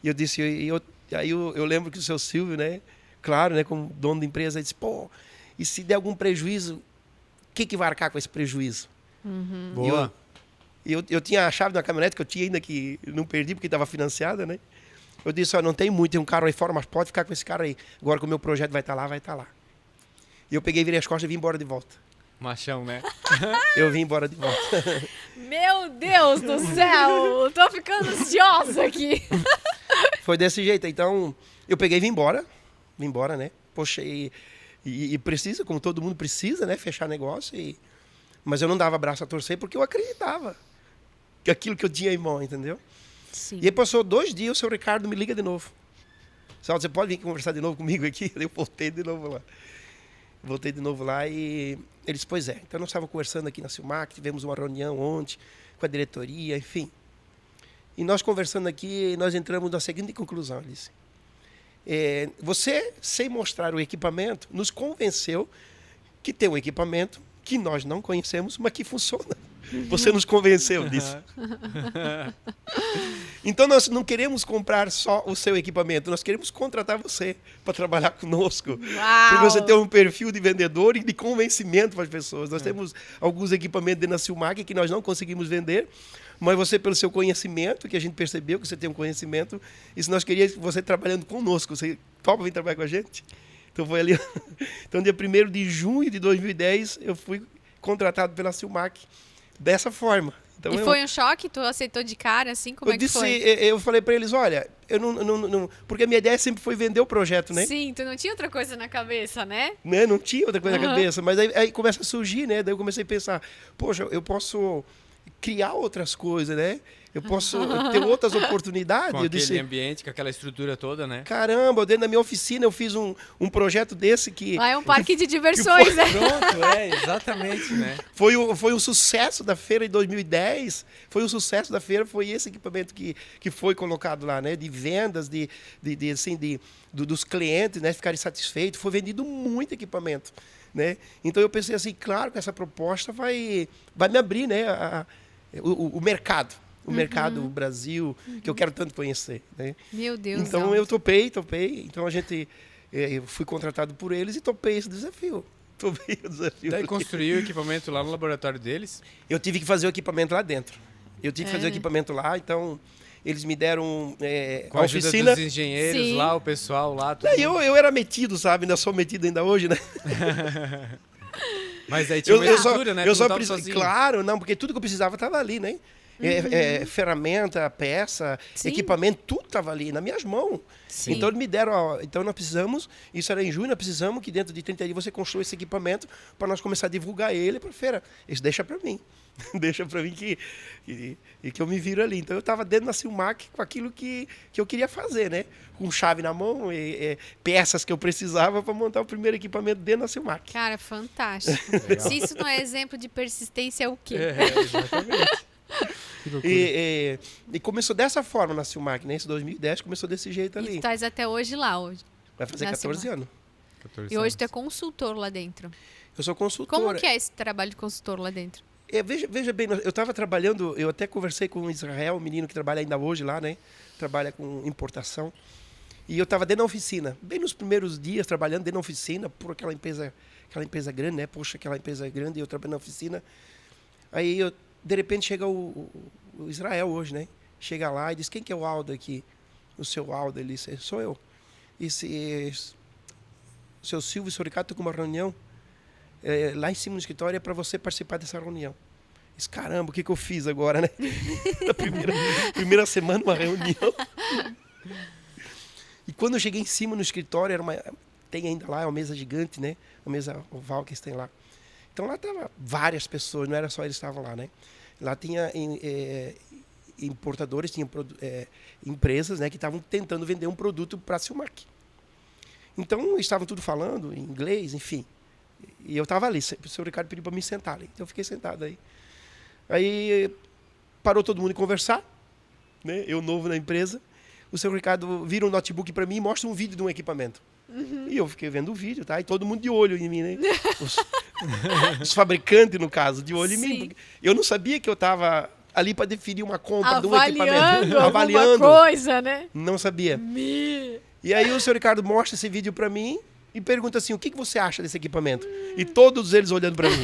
E eu disse, aí eu lembro que o seu Silvio, né? Claro, né, como dono da empresa, ele disse, e se der algum prejuízo, o que vai arcar com esse prejuízo? Uhum. Boa. Eu tinha a chave da caminhonete que eu tinha ainda, que não perdi porque estava financiada, né? Eu disse, não tem muito, tem um carro aí fora, mas pode ficar com esse carro aí. Agora que o meu projeto vai estar lá, vai estar lá. E eu peguei, virei as costas e vim embora de volta. Machão, né? Eu vim embora de volta. Meu Deus do céu! Eu tô ficando ansiosa aqui. Foi desse jeito. Então, eu peguei e vim embora, né? Poxa, e precisa, como todo mundo precisa, né? Fechar negócio. Mas eu não dava braço a torcer porque eu acreditava que aquilo que eu tinha em mão, entendeu? Sim. E aí passou 2 dias, o seu Ricardo me liga de novo. Você pode vir conversar de novo comigo aqui? Eu voltei de novo lá e ele disse, pois é. Então nós estávamos conversando aqui na Silmac, tivemos uma reunião ontem com a diretoria, enfim. E nós conversando aqui, nós entramos na seguinte conclusão, ele disse. Você, sem mostrar o equipamento, nos convenceu que tem um equipamento que nós não conhecemos, mas que funciona. Você nos convenceu disso. Então, nós não queremos comprar só o seu equipamento, nós queremos contratar você para trabalhar conosco. Para você ter um perfil de vendedor e de convencimento para as pessoas. Nós temos alguns equipamentos dentro da Silmac que nós não conseguimos vender, mas você, pelo seu conhecimento, que a gente percebeu que você tem um conhecimento, e se nós queríamos você trabalhando conosco, você topa vir trabalhar com a gente? Então, foi ali. Então, dia 1º de junho de 2010, eu fui contratado pela Silmac dessa forma. Então, foi um choque? Tu aceitou de cara, assim? Como é que foi? Eu falei para eles, olha, eu não... Porque a minha ideia sempre foi vender o projeto, né? Sim, tu não tinha outra coisa na cabeça, né? Não tinha outra coisa na cabeça. Mas aí começa a surgir, né? Daí eu comecei a pensar, poxa, eu posso criar outras coisas, né? Eu posso ter outras oportunidades. Com aquele ambiente, com aquela estrutura toda, né? Caramba, dentro da minha oficina eu fiz um projeto desse que... Lá é um parque de diversões, né? Pronto, exatamente, né? Foi um sucesso da feira de 2010. Foi um sucesso da feira, foi esse equipamento que foi colocado lá, né? De vendas, dos clientes, né? Ficarem satisfeitos. Foi vendido muito equipamento, né? Então eu pensei assim, claro que essa proposta vai me abrir, né? O mercado. O mercado, o Brasil, que eu quero tanto conhecer. Né? Meu Deus. Então eu topei. Então eu fui contratado por eles e topei esse desafio. Topei o desafio. Daí construiu o equipamento lá no laboratório deles? Eu tive que fazer o equipamento lá dentro. Então eles me deram com a ajuda oficina. Dos engenheiros. Sim. Lá, o pessoal lá. Eu era metido, sabe? Ainda sou metido ainda hoje, né? Mas aí tinha uma estrutura, né? Claro, não, porque tudo que eu precisava estava ali, né? Ferramenta, peça, sim, equipamento, tudo estava ali nas minhas mãos. Sim. Então eles me deram, então nós precisamos, isso era em junho, nós precisamos que dentro de 30 dias você construa esse equipamento para nós começar a divulgar ele para a feira. Isso deixa para mim. Deixa para mim que eu me viro ali. Então eu estava dentro da Silmac com aquilo que eu queria fazer, né? Com chave na mão, peças que eu precisava para montar o primeiro equipamento dentro da Silmac. Cara, fantástico. Se isso não é exemplo de persistência, é o quê? Exatamente. Que loucura. E começou dessa forma na Silmark, né? Esse 2010 começou desse jeito ali. E tu estás até hoje lá, hoje. Vai fazer na 14 Silmark. anos. 14 E hoje anos. tu é consultor lá dentro. Eu sou consultor. Como que é esse trabalho de consultor lá dentro? Veja bem, eu estava trabalhando, eu até conversei com o Israel, um menino que trabalha ainda hoje lá, né? Trabalha com importação. E eu estava dentro da oficina, bem nos primeiros dias, trabalhando dentro da oficina, por aquela empresa grande, né? Poxa, aquela empresa grande, e eu trabalhando na oficina. Aí, de repente, chega o Israel hoje, né? Chega lá e diz, quem que é o Aldo aqui? O seu Aldo, ele disse, sou eu. E o seu Silvio e o seu Ricardo estão com uma reunião lá em cima no escritório, é para você participar dessa reunião. Disse, caramba, o que eu fiz agora, né? Na primeira semana, uma reunião. E quando eu cheguei em cima no escritório, tem ainda lá uma mesa gigante, né? Uma mesa oval que eles têm lá. Então lá estavam várias pessoas, não era só eles que estavam lá, né? Lá tinha importadores, tinha empresas, né, que estavam tentando vender um produto para a Silmark. Então estavam tudo falando em inglês, enfim. E eu estava ali, o senhor Ricardo pediu para me sentar ali. Então eu fiquei sentado aí. Aí parou todo mundo de conversar, né? Eu novo na empresa. O senhor Ricardo vira um notebook para mim e mostra um vídeo de um equipamento. Uhum. E eu fiquei vendo o vídeo, tá? E todo mundo de olho em mim, né? Os fabricantes, no caso, de olho em mim. Eu não sabia que eu estava ali para definir uma compra de um equipamento. Avaliando coisa, né? Não sabia. E aí o senhor Ricardo mostra esse vídeo para mim e pergunta assim, o que você acha desse equipamento? E todos eles olhando para mim.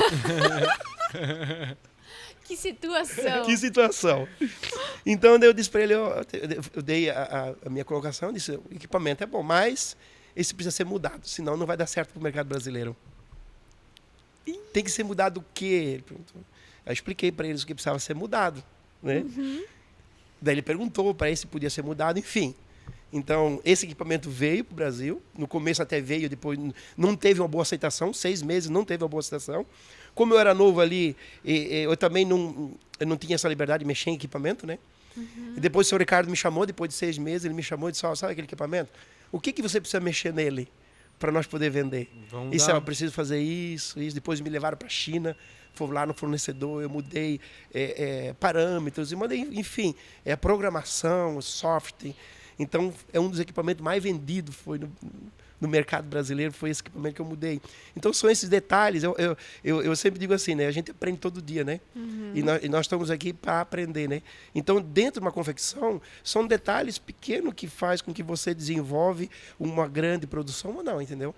Que situação. Que situação. Então eu disse para ele, eu dei a minha colocação, disse, o equipamento é bom, mas esse precisa ser mudado, senão não vai dar certo para o mercado brasileiro. Tem que ser mudado o quê? Ele perguntou. Eu expliquei para eles o que precisava ser mudado, né? Uhum. Daí ele perguntou para ele se podia ser mudado, enfim. Então, esse equipamento veio para o Brasil. No começo até veio, depois não teve uma boa aceitação. 6 meses não teve uma boa aceitação. Como eu era novo ali, eu também não tinha essa liberdade de mexer em equipamento, né? Uhum. E depois o senhor Ricardo me chamou, depois de 6 meses, ele me chamou e disse, sabe aquele equipamento? O que você precisa mexer nele para nós poder vender? Isso, eu preciso fazer isso. Depois me levaram para a China, fui lá no fornecedor, eu mudei parâmetros, enfim, programação, software. Então, é um dos equipamentos mais vendidos foi no mercado brasileiro, foi esse equipamento que eu mudei. Então, são esses detalhes. Eu sempre digo assim, né? A gente aprende todo dia, né? Uhum. E nós estamos aqui para aprender, né? Então, dentro de uma confecção, são detalhes pequenos que faz com que você desenvolve uma grande produção ou não, entendeu?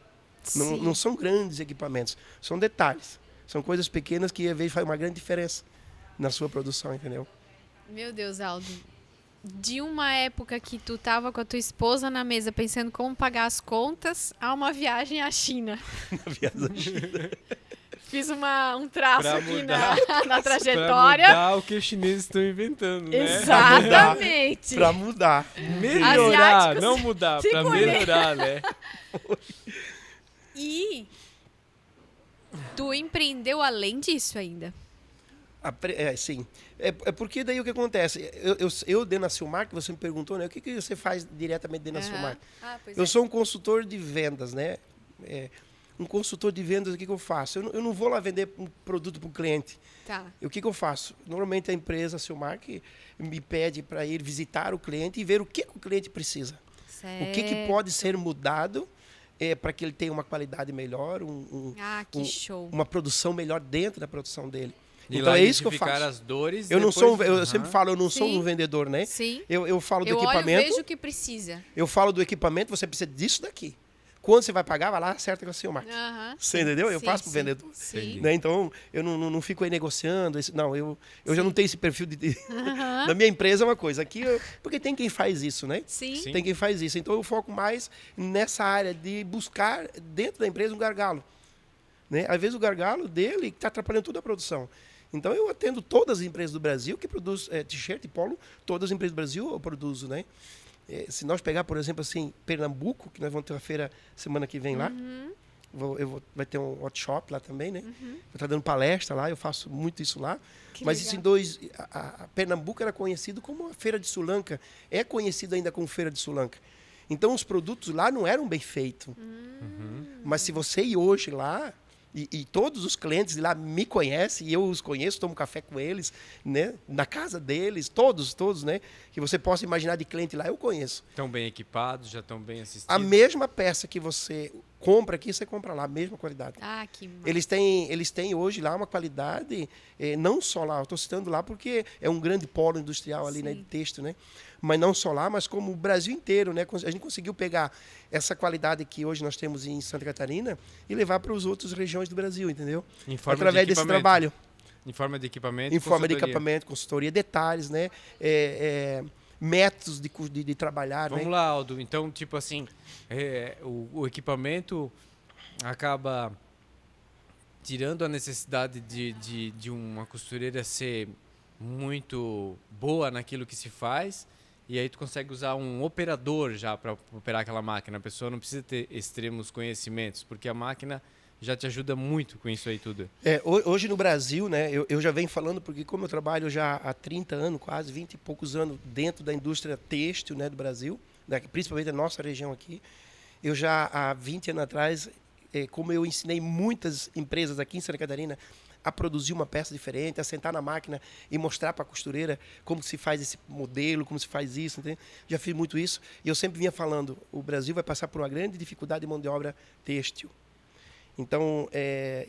Não são grandes equipamentos, são detalhes. São coisas pequenas que, às vezes, fazem uma grande diferença na sua produção, entendeu? Meu Deus, Aldo. De uma época que tu tava com a tua esposa na mesa pensando como pagar as contas, a uma viagem à China. Uma viagem à China. Fiz um traço pra aqui na trajetória. Pra mudar o que os chineses estão inventando, né? Exatamente. Pra mudar. Melhorar, Asiáticos, não mudar, pra melhorar, né? E tu empreendeu além disso ainda. Sim. É porque daí o que acontece? Eu dentro da Silmark, você me perguntou, né? O que você faz diretamente dentro da Silmark? Eu sou um consultor de vendas, né? Um consultor de vendas, o que eu faço? Eu não vou lá vender um produto para o cliente. Tá. O que eu faço? Normalmente a empresa, a Silmark, me pede para ir visitar o cliente e ver o que o cliente precisa. Certo. O que pode ser mudado para que ele tenha uma qualidade melhor, show. uma produção melhor dentro da produção dele. E então é isso que eu faço. As dores. Eu sempre falo, eu não sou um vendedor, né? Sim. Eu falo do equipamento. Eu vejo o que precisa. Eu falo do equipamento, você precisa disso daqui. Quando você vai pagar, vai lá, acerta com a Silmark. Você entendeu? Eu faço pro vendedor. Né? Então, eu não fico aí negociando. Eu já não tenho esse perfil na minha empresa é uma coisa. Aqui, porque tem quem faz isso, né? Sim. Tem quem faz isso. Então, eu foco mais nessa área de buscar dentro da empresa um gargalo. Né? Às vezes, o gargalo dele está atrapalhando toda a produção. Então, eu atendo todas as empresas do Brasil que produzem t-shirt e polo. Todas as empresas do Brasil eu produzo, né? Se nós pegar, por exemplo, assim, Pernambuco, que nós vamos ter uma feira semana que vem lá, vai ter um hot shop lá também, né? Vou estar dando palestra lá, eu faço muito isso lá. Mas legal. Isso a Pernambuco era conhecido como a Feira de Sulanca, é conhecido ainda como Feira de Sulanca. Então, os produtos lá não eram bem feitos. Mas se você ir hoje lá, E todos os clientes de lá me conhecem, e eu os conheço, tomo café com eles, né? Na casa deles, todos, né? Que você possa imaginar de cliente lá, eu conheço. Estão bem equipados, já estão bem assistidos. A mesma peça que você compra aqui, você compra lá, a mesma qualidade. Que massa. Eles têm hoje lá uma qualidade, não só lá, eu estou citando lá porque é um grande polo industrial ali, né, de têxtil, né? Mas não só lá, mas como o Brasil inteiro, né? A gente conseguiu pegar essa qualidade que hoje nós temos em Santa Catarina e levar para as outras regiões do Brasil, entendeu? Através desse trabalho. Em forma de equipamento, em forma de equipamento, consultoria, detalhes, né? Métodos de trabalhar. Vamos lá, Aldo. Então, tipo assim, o equipamento acaba tirando a necessidade de uma costureira ser muito boa naquilo que se faz, e aí tu consegue usar um operador já para operar aquela máquina. A pessoa não precisa ter extremos conhecimentos, porque a máquina já te ajuda muito com isso aí tudo. Hoje no Brasil, né, eu já venho falando, porque como eu trabalho já há 30 anos, quase 20 e poucos anos dentro da indústria têxtil, né, do Brasil, né, principalmente da nossa região aqui, eu já há 20 anos atrás, como eu ensinei muitas empresas aqui em Santa Catarina a produzir uma peça diferente, a sentar na máquina e mostrar para a costureira como se faz esse modelo, como se faz isso, entende? Já fiz muito isso, e eu sempre vinha falando, o Brasil vai passar por uma grande dificuldade de mão de obra têxtil. Então,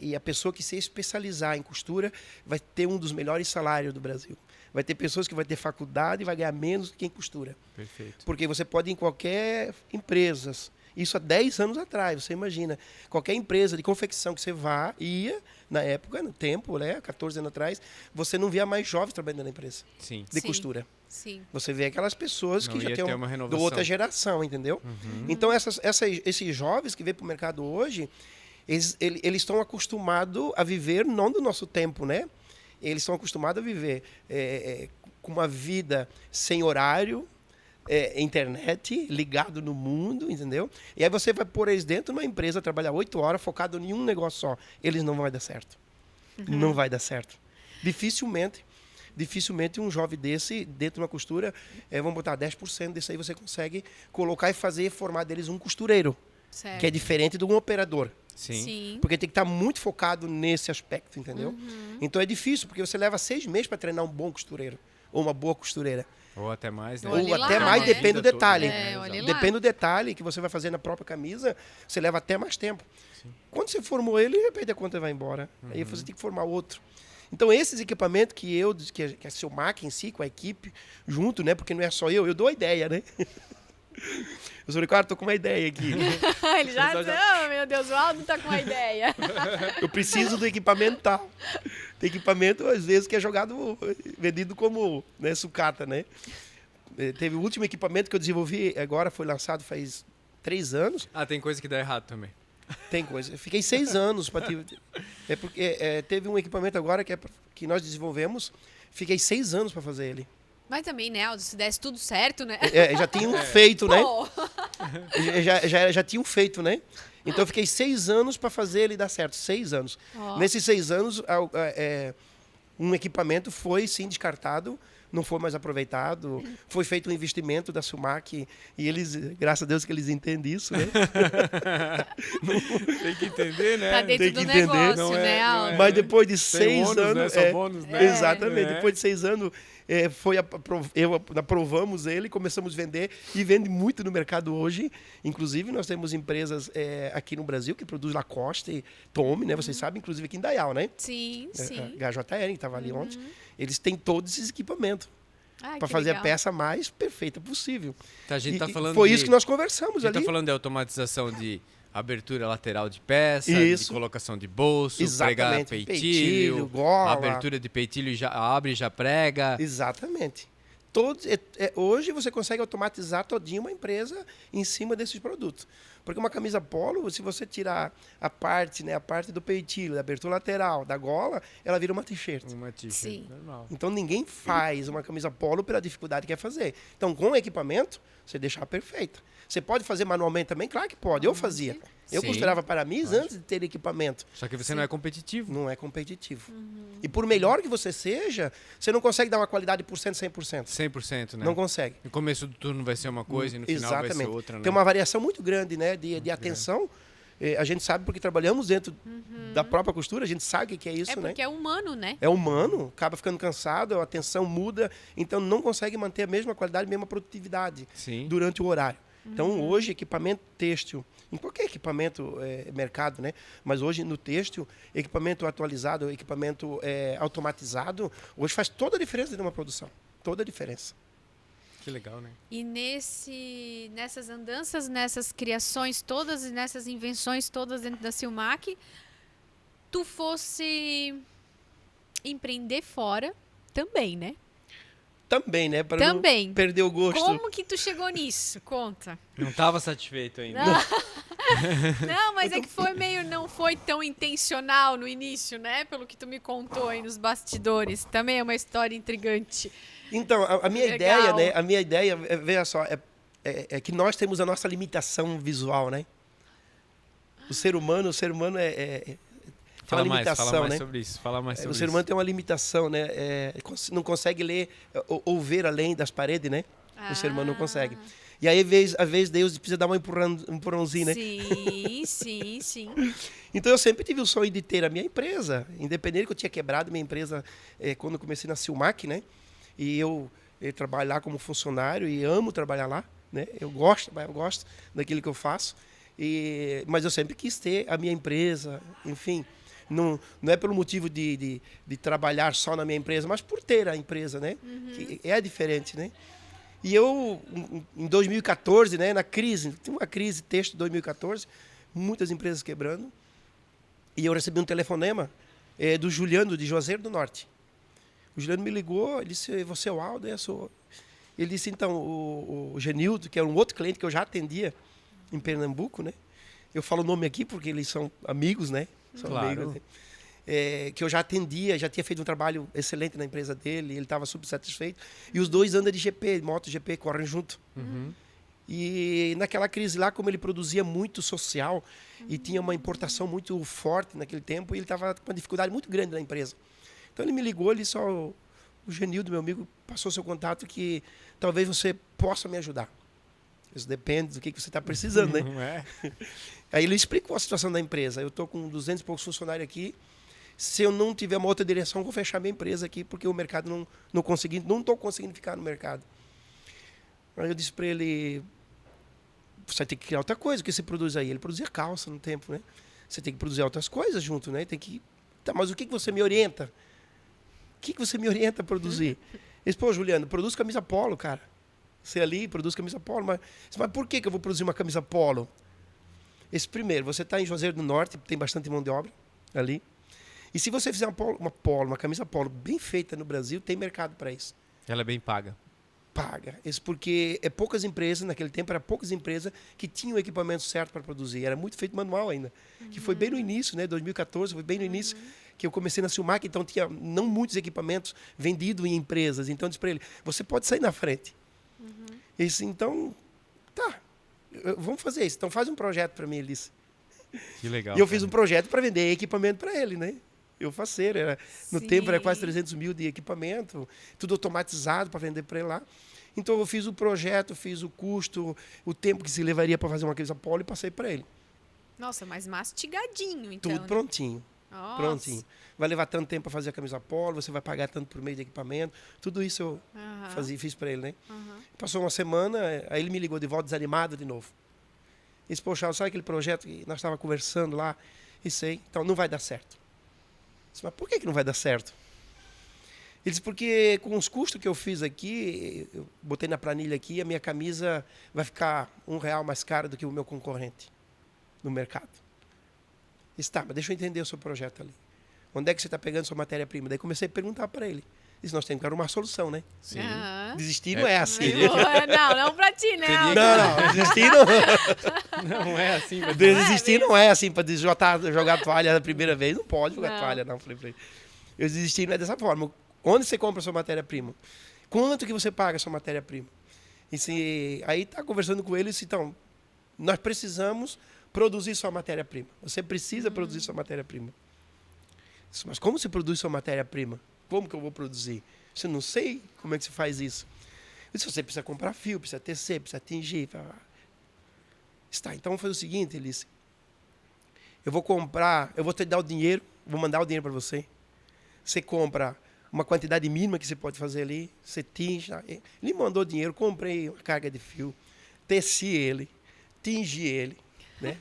e a pessoa que se especializar em costura vai ter um dos melhores salários do Brasil. Vai ter pessoas que vão ter faculdade e vai ganhar menos que quem costura. Perfeito. Porque você pode ir em qualquer empresa, isso há 10 anos atrás, você imagina, qualquer empresa de confecção que você ia, na época, no tempo, né, 14 anos atrás, você não via mais jovens trabalhando na empresa de costura. Sim. Você vê aquelas pessoas que já têm uma renovação. outra geração, entendeu? Então, esses jovens que vêm para o mercado hoje, eles estão acostumados a viver não do nosso tempo, né? Eles estão acostumados a viver com uma vida sem horário, internet, ligado no mundo, entendeu? E aí você vai pôr eles dentro de uma empresa, trabalhar 8 horas, focado em um negócio só. Eles não vão dar certo. Não vai dar certo. Dificilmente um jovem desse, dentro de uma costura, vamos botar 10% desse aí, você consegue colocar e formar deles um costureiro. Certo. Que é diferente de um operador. Sim. Porque tem que estar muito focado nesse aspecto, entendeu? Então é difícil, porque você leva 6 meses para treinar um bom costureiro ou uma boa costureira. Ou até mais, né? Ou até mais, depende do detalhe. Olha lá. Depende do detalhe que você vai fazer na própria camisa, você leva até mais tempo. Sim. Quando você formou ele, de repente a conta vai embora. Aí você tem que formar outro. Então, esses equipamentos que a seu máquina em si, com a equipe, junto, né? Porque não é só eu dou a ideia, né? Eu sou Ricardo, tô com uma ideia aqui. Ele já... meu Deus, o Aldo tá com uma ideia. Eu preciso do equipamento tal. Tem equipamento, às vezes, que é vendido como, né, sucata, né? Teve o último equipamento que eu desenvolvi, agora foi lançado faz 3 anos. Tem coisa que dá errado também. Tem coisa. Eu fiquei 6 anos para porque teve um equipamento agora que nós desenvolvemos, fiquei 6 anos para fazer ele. Mas também, né, Aldo, se desse tudo certo, né? Já tinham feito, né? Já tinham feito, né? Então eu fiquei 6 anos para fazer ele dar certo. 6 anos. Nesses 6 anos, um equipamento foi sim descartado, não foi mais aproveitado. Foi feito um investimento da Sumac e eles, graças a Deus que eles entendem isso, né? Tem que entender, né? Tá dentro do negócio, né, Aldo? Mas depois de 6 anos... Né? São bônus, né? Exatamente. Depois de 6 anos... aprovamos ele, começamos a vender e vende muito no mercado hoje. Inclusive, nós temos empresas aqui no Brasil que produzem Lacoste, Tommy, né? Vocês sabem, inclusive aqui em Dayal, né? Sim. HJR, que estava ali ontem. Eles têm todos esses equipamentos para fazer a peça mais perfeita possível. Então, a gente tá falando foi isso que nós conversamos ali. A gente está falando de automatização de abertura lateral de peça, de colocação de bolso, pregar peitilho, gola. Abertura de peitilho, já abre e já prega. Exatamente. Hoje você consegue automatizar todinho uma empresa em cima desses produtos. Porque uma camisa polo, se você tirar a parte do peitilho, da abertura lateral, da gola, ela vira uma t-shirt. Uma t-shirt, normal. Então ninguém faz uma camisa polo pela dificuldade que é fazer. Então com o equipamento, você deixa perfeita. Você pode fazer manualmente também? Claro que pode. Eu fazia. Eu costurava para mim antes de ter equipamento. Só que você não é competitivo. Não é competitivo. E por melhor que você seja, você não consegue dar uma qualidade por 100%. 100%, né? Não consegue. No começo do turno vai ser uma coisa e no final vai ser outra, né? Tem uma variação muito grande, né, de atenção A gente sabe porque trabalhamos dentro da própria costura, a gente sabe o que é isso, né? Porque é humano, né? É humano, acaba ficando cansado, a atenção muda, então não consegue manter a mesma qualidade, a mesma produtividade durante o horário. Então, hoje, equipamento têxtil, em qualquer equipamento mercado, né? Mas hoje, no têxtil, equipamento atualizado, equipamento automatizado, hoje faz toda a diferença de uma produção. Toda a diferença. Que legal, né? E nessas andanças, nessas criações todas e nessas invenções todas dentro da Silmac, tu fosse empreender fora também, né? Também, né? Para não perder o gosto. Como que tu chegou nisso? Conta. Não estava satisfeito ainda. Não, mas é que não foi tão intencional no início, né? Pelo que tu me contou aí nos bastidores. Também é uma história intrigante. Então, a minha ideia, né? A minha ideia, veja só, é que nós temos a nossa limitação visual, né? O ser humano tem uma limitação, fala mais né? sobre isso. Fala mais sobre o ser humano tem uma limitação, né? Não consegue ler ou ver além das paredes, né? O ser humano não consegue. E aí, às vezes, Deus precisa dar um empurrãozinho, né? Sim. Então, eu sempre tive o sonho de ter a minha empresa. Independente que eu tinha quebrado minha empresa quando eu comecei na Silmac, né? E eu trabalho lá como funcionário e amo trabalhar lá, né? Eu gosto daquilo que eu faço. Mas eu sempre quis ter a minha empresa, enfim. Não é pelo motivo de trabalhar só na minha empresa, mas por ter a empresa, né? Que é diferente, né? E eu, em 2014, né, na crise, tem uma crise têxtil de 2014, muitas empresas quebrando, e eu recebi um telefonema do Juliano, de Juazeiro do Norte. O Juliano me ligou, ele disse, você é o Aldo? Ele disse, então, o Genildo, que era um outro cliente que eu já atendia em Pernambuco, né? Eu falo o nome aqui porque eles são amigos, né? São amigos, né? Que eu já atendia, já tinha feito um trabalho excelente na empresa dele, ele estava super satisfeito. E os dois andam de GP, moto GP, correm junto. E naquela crise lá, como ele produzia muito social e tinha uma importação muito forte naquele tempo, ele estava com uma dificuldade muito grande na empresa. Então ele me ligou, ele só, o Genildo, meu amigo, passou seu contato que talvez você possa me ajudar. Isso depende do que você está precisando, né? Aí ele explicou a situação da empresa. Eu estou com 200 e poucos funcionários aqui. Se eu não tiver uma outra direção, eu vou fechar minha empresa aqui, porque o mercado não estou conseguindo ficar no mercado. Aí eu disse para ele, você vai ter que criar outra coisa, o que você produz aí? Ele produzia calça no tempo, né? Você tem que produzir outras coisas junto, né? Tá, mas o que você me orienta? O que você me orienta a produzir? Ele disse, pô, Juliano, produz camisa polo, cara. Você ali produz camisa polo, mas por que eu vou produzir uma camisa polo? Primeiro, você está em Juazeiro do Norte, tem bastante mão de obra ali. E se você fizer uma camisa polo bem feita no Brasil, tem mercado para isso. Ela é bem paga. Paga. Isso porque poucas empresas, naquele tempo, eram poucas empresas que tinham o equipamento certo para produzir. Era muito feito manual ainda. Que foi bem no início, né? 2014, foi bem no início que eu comecei na Silmac, então tinha não muitos equipamentos vendidos em empresas. Então eu disse para ele, você pode sair na frente. Ele disse, então, tá, vamos fazer isso. Então faz um projeto para mim, ele disse. Que legal. E eu fiz um projeto para vender equipamento para ele, né? Eu faceiro, no tempo era quase 300 mil de equipamento, tudo automatizado para vender para ele lá. Então eu fiz o projeto, fiz o custo, o tempo que se levaria para fazer uma camisa polo e passei para ele. Nossa, mas mastigadinho, então. Tudo prontinho. Nossa. Prontinho. Vai levar tanto tempo para fazer a camisa polo, você vai pagar tanto por mês de equipamento. Tudo isso eu fiz para ele, né? Passou uma semana, aí ele me ligou de volta desanimado de novo. Ele disse, poxa, sabe aquele projeto que nós estávamos conversando lá? E sei, então não vai dar certo. Eu disse, mas por que não vai dar certo? Ele disse, porque com os custos que eu fiz aqui, eu botei na planilha aqui, a minha camisa vai ficar R$1 mais cara do que o meu concorrente no mercado. Eu disse, tá, mas deixa eu entender o seu projeto ali. Onde é que você está pegando sua matéria-prima? Daí comecei a perguntar para ele. Disse, nós temos que dar uma solução, né? Sim. Desistir não é assim. Não para ti, né? Não, desistir não. Não é assim. Desistir não é assim, para jogar toalha da primeira vez. Não pode jogar toalha, não. Falei para ele. Eu desistir não é dessa forma. Onde você compra a sua matéria-prima? Quanto que você paga a sua matéria-prima? Aí está conversando com ele e disse, então, nós precisamos produzir sua matéria-prima. Você precisa produzir sua matéria-prima. Mas como se produz sua matéria-prima? Como que eu vou produzir? Eu não sei como é que se faz isso. Eu disse, você precisa comprar fio, precisa tecer, precisa tingir. Está, então vamos fazer o seguinte, ele disse, eu vou comprar, eu vou te dar o dinheiro, vou mandar o dinheiro para você. Você compra uma quantidade mínima que você pode fazer ali, você tinge. Ele mandou dinheiro, comprei uma carga de fio, teci ele, tingi ele, né?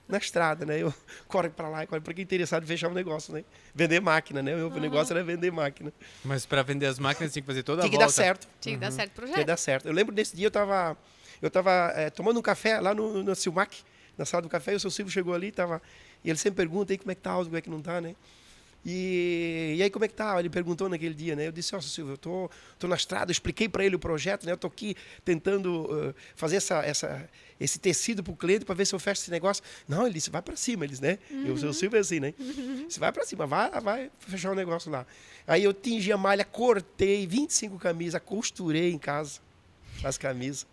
Na estrada, né? Eu corro para lá, corro para quem é interessado em fechar um negócio, né? Vender máquina, né? O meu negócio era vender máquina. Mas para vender as máquinas tinha que fazer toda a volta. Tinha que dar certo. Tinha que dar certo o projeto. Tinha que dar certo. Eu lembro desse dia, eu tava tomando um café lá no Silmac, na sala do café, e o seu Silvio chegou ali, e ele sempre pergunta aí como é que tá, como é que não tá, né? E aí, como é que tá? Ele perguntou naquele dia, né? Eu disse, ó, Silvio, eu tô na estrada, eu expliquei para ele o projeto, né? Eu tô aqui tentando fazer esse tecido para o cliente para ver se eu fecho esse negócio. Não, ele disse, vai para cima, eles, né? E o seu Silvio é assim, né? Você vai para cima, vai fechar o negócio lá. Aí eu tingi a malha, cortei 25 camisas, costurei em casa as camisas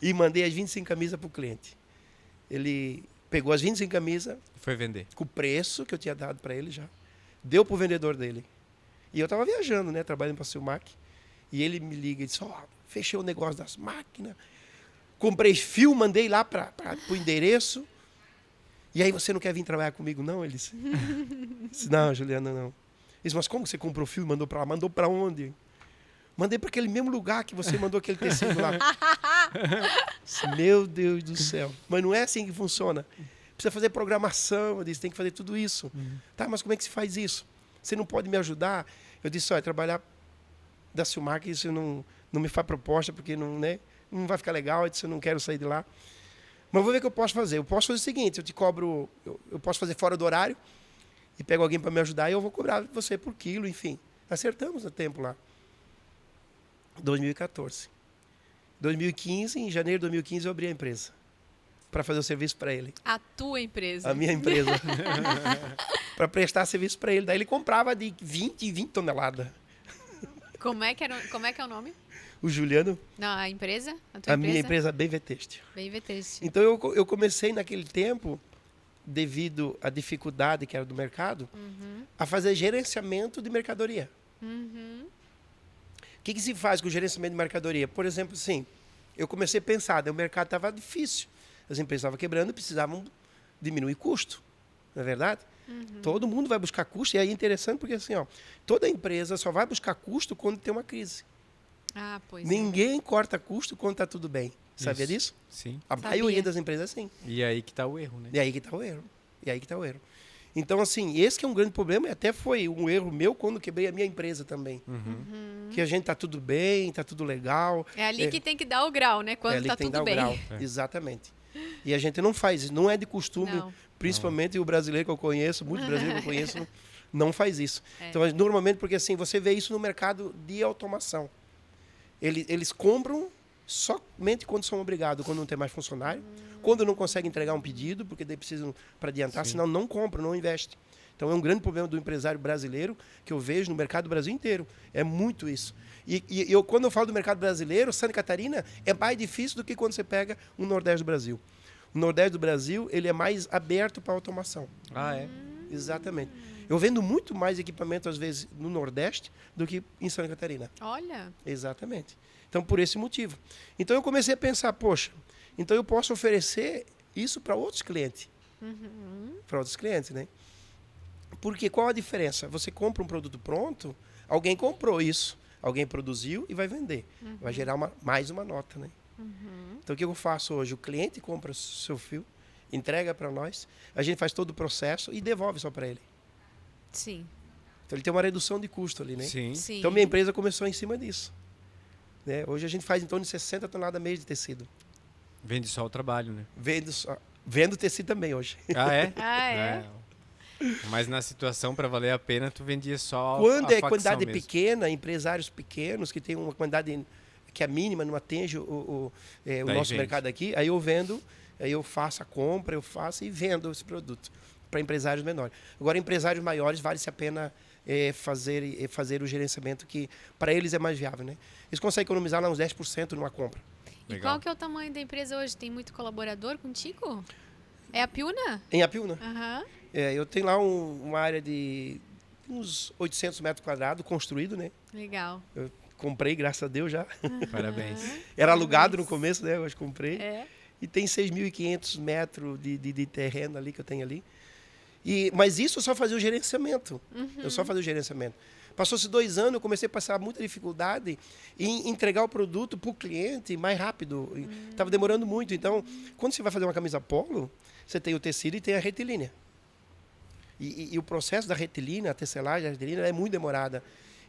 e mandei as 25 camisas para o cliente. Ele pegou as 25 camisas, foi vender com o preço que eu tinha dado para ele já. Deu pro vendedor dele. E eu estava viajando, né? Trabalhando para a Silmac. E ele me liga e disse, fechei o negócio das máquinas. Comprei fio, mandei lá para o endereço. E aí, você não quer vir trabalhar comigo, não? Ele disse. Não, Juliana, não. Ele disse, mas como você comprou fio e mandou para lá? Mandou para onde? Mandei para aquele mesmo lugar que você mandou aquele tecido lá. Disse, meu Deus do céu. Mas não é assim que funciona. Precisa fazer programação, eu disse, tem que fazer tudo isso. Tá, mas como é que se faz isso? Você não pode me ajudar? Eu disse, olha, trabalhar da Silmac, isso não me faz proposta, porque não vai ficar legal, eu disse, eu não quero sair de lá. Mas vou ver o que eu posso fazer. Eu posso fazer o seguinte, eu te cobro, eu posso fazer fora do horário, e pego alguém para me ajudar, e eu vou cobrar você por quilo, enfim. Acertamos no tempo lá. 2014. 2015, em janeiro de 2015, eu abri a empresa para fazer o serviço para ele. A tua empresa. A minha empresa. Para prestar serviço para ele. Daí ele comprava de 20 toneladas. Como é que é o nome? O Juliano. Não, a empresa? A tua empresa? Minha empresa, BV Têxtil. BV Têxtil. Então eu comecei naquele tempo, devido à dificuldade que era do mercado, a fazer gerenciamento de mercadoria. O que se faz com o gerenciamento de mercadoria? Por exemplo, assim, eu comecei a pensar, o mercado estava difícil. As empresas estavam quebrando e precisavam diminuir custo, não é verdade? Todo mundo vai buscar custo, e aí é interessante porque assim, toda empresa só vai buscar custo quando tem uma crise. Ah, pois Ninguém corta custo quando está tudo bem. Sabia disso? Sim. A maioria das empresas é assim. E aí que está o erro, né? E aí que está o erro. Então, assim, esse que é um grande problema, e até foi um erro meu quando quebrei a minha empresa também. Que a gente está tudo bem, está tudo legal. É ali que tem que dar o grau, né? Quando está tudo bem. Exatamente. E a gente não faz isso, não é de costume, principalmente o brasileiro que eu conheço, muitos brasileiros que eu conheço, não faz isso. Então, normalmente, porque assim, você vê isso no mercado de automação. Eles compram somente quando são obrigados, quando não tem mais funcionário, quando não conseguem entregar um pedido, porque daí precisam para adiantar, senão não compram, não investem. Então é um grande problema do empresário brasileiro que eu vejo no mercado do Brasil inteiro. É muito isso. E quando eu falo do mercado brasileiro, Santa Catarina é mais difícil do que quando você pega o Nordeste do Brasil. O Nordeste do Brasil ele é mais aberto para automação. Ah, é? Exatamente. Eu vendo muito mais equipamento, às vezes, no Nordeste do que em Santa Catarina. Olha. Exatamente. Então, por esse motivo. Então, eu comecei a pensar, poxa, então eu posso oferecer isso para outros clientes. Para outros clientes, né? Porque qual a diferença? Você compra um produto pronto, alguém comprou isso, alguém produziu e vai vender. Vai gerar mais uma nota, né? Então, o que eu faço hoje? O cliente compra o seu fio, entrega para nós, a gente faz todo o processo e devolve só para ele. Sim. Então, ele tem uma redução de custo ali, né? Sim. Então, minha empresa começou em cima disso. Né? Hoje, a gente faz em torno de 60 toneladas mês de tecido. Vende só o trabalho, né? Vendo tecido também hoje. Ah, é? Ah, é? Mas na situação, para valer a pena, tu vendia só Quando a é quantidade mesmo. pequena, empresários pequenos, que tem uma quantidade que é mínima, não atende o nosso mercado aqui, aí eu vendo, aí eu faço a compra, eu faço e vendo esse produto para empresários menores. Agora, empresários maiores, vale-se a pena fazer o gerenciamento, que para eles é mais viável, né? Eles conseguem economizar lá uns 10% numa compra. E qual que é o tamanho da empresa hoje? Tem muito colaborador contigo? É a Piuna? Em Apiúna. Eu tenho lá uma área de uns 800 metros quadrados construído, né? Legal. Eu comprei, graças a Deus, já. Parabéns. Era alugado no começo, né? Hoje comprei. É. E tem 6.500 metros de terreno ali que eu tenho ali. Mas isso eu só fazia o gerenciamento. Eu só fazia o gerenciamento. Passou-se 2 anos, eu comecei a passar muita dificuldade em entregar o produto para o cliente mais rápido. Estava demorando muito. Então, quando você vai fazer uma camisa polo, você tem o tecido e tem a retilínea. E o processo da retilínea, a tecelagem da retilínea, é muito demorada.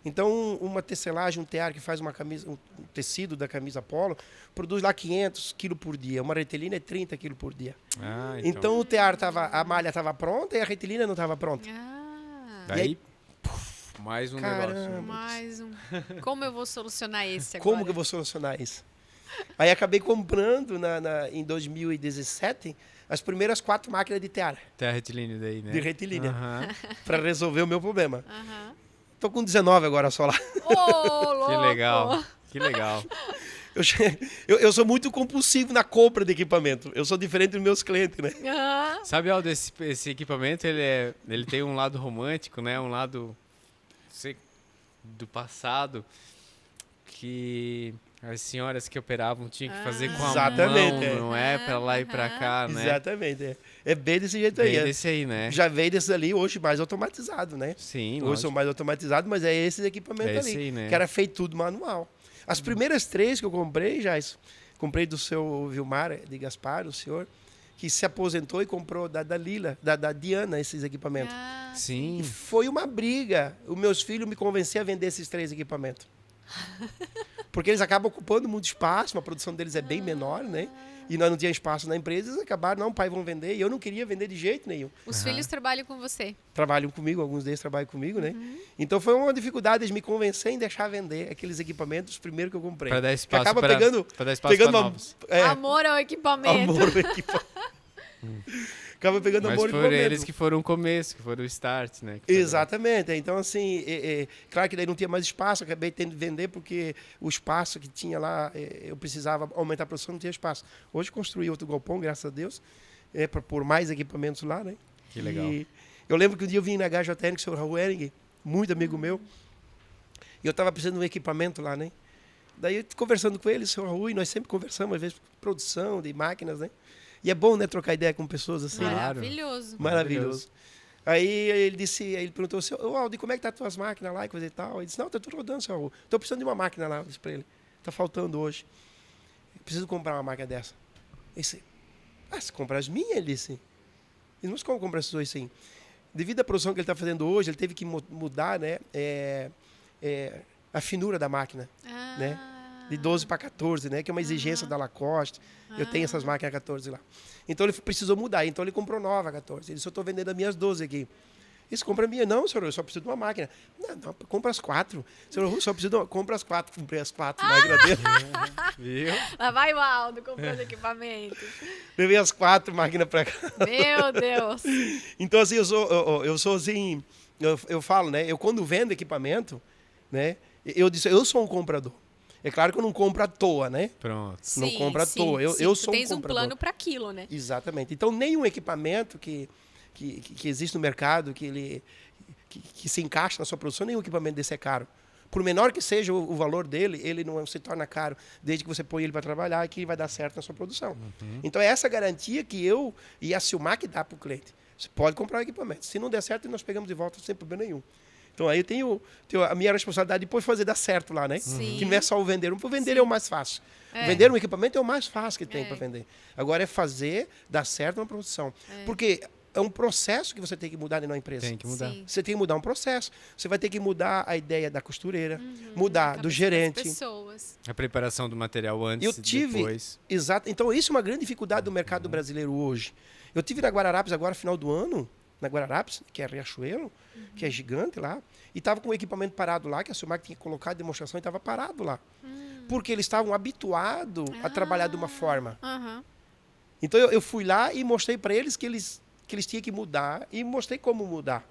Então, uma tecelagem, um tear que faz uma camisa, um tecido da camisa polo, produz lá 500 quilos por dia. Uma retilínea é 30 quilos por dia. Então o tear a malha estava pronta e a retilínea não estava pronta. Daí, mais um negócio. Mais um. Como eu vou solucionar esse agora? Como que eu vou solucionar isso? Aí acabei comprando em 2017 as primeiras 4 máquinas de tear. Até a retilínea daí, né? De retilínea. Para resolver o meu problema. Tô com 19 agora só lá. Louco! Que legal, que legal. Eu sou muito compulsivo na compra de equipamento. Eu sou diferente dos meus clientes, né? Sabe, Aldo, esse equipamento, ele tem um lado romântico, né? Um lado do passado que as senhoras que operavam tinham que fazer com a mão, não é? Para lá e para cá, né? Exatamente. É bem desse jeito aí. Bem desse aí, né? Já veio desses ali, hoje mais automatizado, né? Sim, hoje são mais automatizados, mas é esses equipamentos ali. Aí, né? Que era feito tudo manual. As primeiras 3 que eu comprei, comprei do seu Vilmar de Gaspar, o senhor, que se aposentou e comprou da Lila, da Diana, esses equipamentos. Sim. E foi uma briga. Os meus filhos me convenceram a vender esses 3 equipamentos. Porque eles acabam ocupando muito espaço, a produção deles é bem menor, né? E nós não tínhamos espaço na empresa, eles acabaram, não, pai, vão vender. E eu não queria vender de jeito nenhum. Os filhos trabalham com você? Trabalham comigo, alguns deles trabalham comigo, né? Então foi uma dificuldade de me convencer em deixar vender aqueles equipamentos, primeiro que eu comprei. Para dar espaço para novos. Amor ao equipamento. Amor ao equipamento. Acaba pegando amor ao equipamento. Mas foram eles que foram o começo, que foram o start, né? Exatamente. Então, assim, claro que daí não tinha mais espaço, acabei tendo que vender porque o espaço que tinha lá, eu precisava aumentar a produção, não tinha espaço. Hoje construí outro galpão, graças a Deus, para pôr mais equipamentos lá, né? Que legal. E eu lembro que um dia eu vim na HJN com o senhor Raul Ehring, muito amigo meu, e eu estava precisando de um equipamento lá, né? Daí, conversando com ele, o senhor Raul, e nós sempre conversamos, às vezes, produção de máquinas, né? E é bom, né, trocar ideia com pessoas assim. Maravilhoso. Né? Maravilhoso. Aí ele perguntou assim, Aldo, como é que tá as tuas máquinas lá e coisa e tal? Ele disse, não, tá tudo rodando, senhor Raul. Tô precisando de uma máquina lá, eu disse para ele. Tá faltando hoje. Eu preciso comprar uma máquina dessa. Ele disse, você compra as minhas? Ele disse. Mas como comprar essas duas assim? Devido à produção que ele está fazendo hoje, ele teve que mudar, né, a finura da máquina, né? De 12 para 14, né? Que é uma exigência da Lacoste. Eu tenho essas máquinas 14 lá. Então ele precisou mudar. Então ele comprou nova 14. Ele disse, eu estou vendendo as minhas 12 aqui. Isso, compra a minha. Não, senhor, eu só preciso de uma máquina. Não, compra as 4. Senhor, eu só preciso de uma. Compra as 4. Comprei as 4 máquinas dele. Viu? Lá vai o Aldo comprando equipamento. Levei as 4 máquinas para cá. Meu Deus. Então, assim, eu sou assim... Eu falo, né? Eu quando vendo equipamento, né? Eu sou um comprador. É claro que eu não compro à toa, né? Pronto. Não compro à toa. Eu sou um comprador. Tens um plano para aquilo, né? Exatamente. Então, nenhum equipamento que existe no mercado, que se encaixa na sua produção, nenhum equipamento desse é caro. Por menor que seja o valor dele, ele não se torna caro, desde que você põe ele para trabalhar e que vai dar certo na sua produção. Então, é essa garantia que eu e a Silmac dá para o cliente. Você pode comprar o equipamento. Se não der certo, nós pegamos de volta sem problema nenhum. Então, aí eu tenho a minha responsabilidade depois de fazer dar certo lá, né? Sim. Que não é só o vender. O vender é o mais fácil. Vender um equipamento é o mais fácil que tem para vender. Agora é fazer dar certo na produção. Porque é um processo que você tem que mudar na empresa. Tem que mudar. Sim. Você tem que mudar um processo. Você vai ter que mudar a ideia da costureira, mudar do gerente. Pessoas. A preparação do material antes e depois. Exato. Então, isso é uma grande dificuldade do mercado brasileiro hoje. Eu tive na Guararapes agora, final do ano, na Guararapes, que é Riachuelo, que é gigante lá, e estava com o equipamento parado lá, que a Silmac tinha colocado demonstração e estava parado lá. Porque eles estavam habituados a trabalhar de uma forma. Então eu fui lá e mostrei para eles que eles tinham que mudar e mostrei como mudar.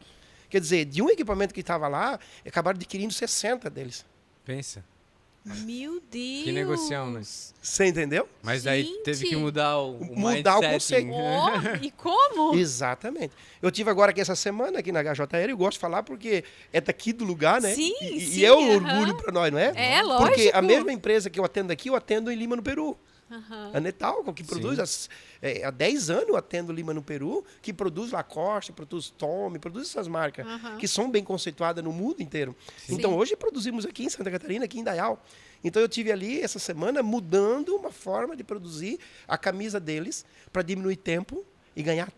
Quer dizer, de um equipamento que estava lá, acabaram adquirindo 60 deles. Pensa. Meu Deus! Que negocião, né? Você entendeu? Mas daí teve que mudar o Mudar o mindset. conceito. E como? Exatamente. Eu tive agora aqui essa semana aqui na HJR, eu gosto de falar porque é daqui do lugar, né? Sim, e sim, é um orgulho para nós, não é? É, lógico. Porque a mesma empresa que eu atendo aqui, eu atendo em Lima, no Peru. A Netalco, que produz há 10 anos eu atendo Lima no Peru, que produz Lacoste, produz Tommy, produz essas marcas que são bem conceituadas no mundo inteiro. Sim. Então hoje produzimos aqui em Santa Catarina, aqui em Indaial. Então eu tive ali essa semana mudando uma forma de produzir a camisa deles para diminuir tempo e ganhar.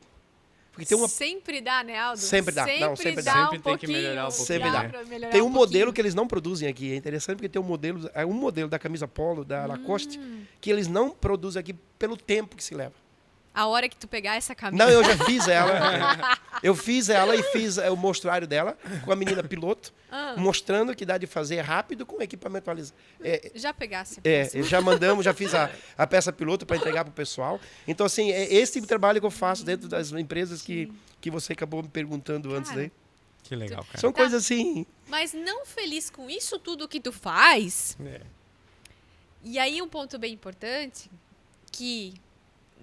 Porque tem uma... Sempre dá, né, Aldo? Sempre dá. Não, sempre dá. Dá Sempre tem que melhorar um pouquinho. Sempre dá. Tem um modelo que eles não produzem aqui. É interessante porque tem um modelo da camisa polo, da Lacoste, que eles não produzem aqui pelo tempo que se leva. A hora que tu pegar essa camisa. Não, eu já fiz ela. Eu fiz ela e fiz o mostruário dela com a menina piloto, mostrando que dá de fazer rápido com equipamento atualizado. Já pegasse. Já mandamos, já fiz a peça piloto para entregar para o pessoal. Então, assim, é esse tipo de trabalho que eu faço dentro das empresas que você acabou me perguntando antes aí. Que legal, cara. São coisas assim... Mas não feliz com isso tudo que tu faz. E aí um ponto bem importante, que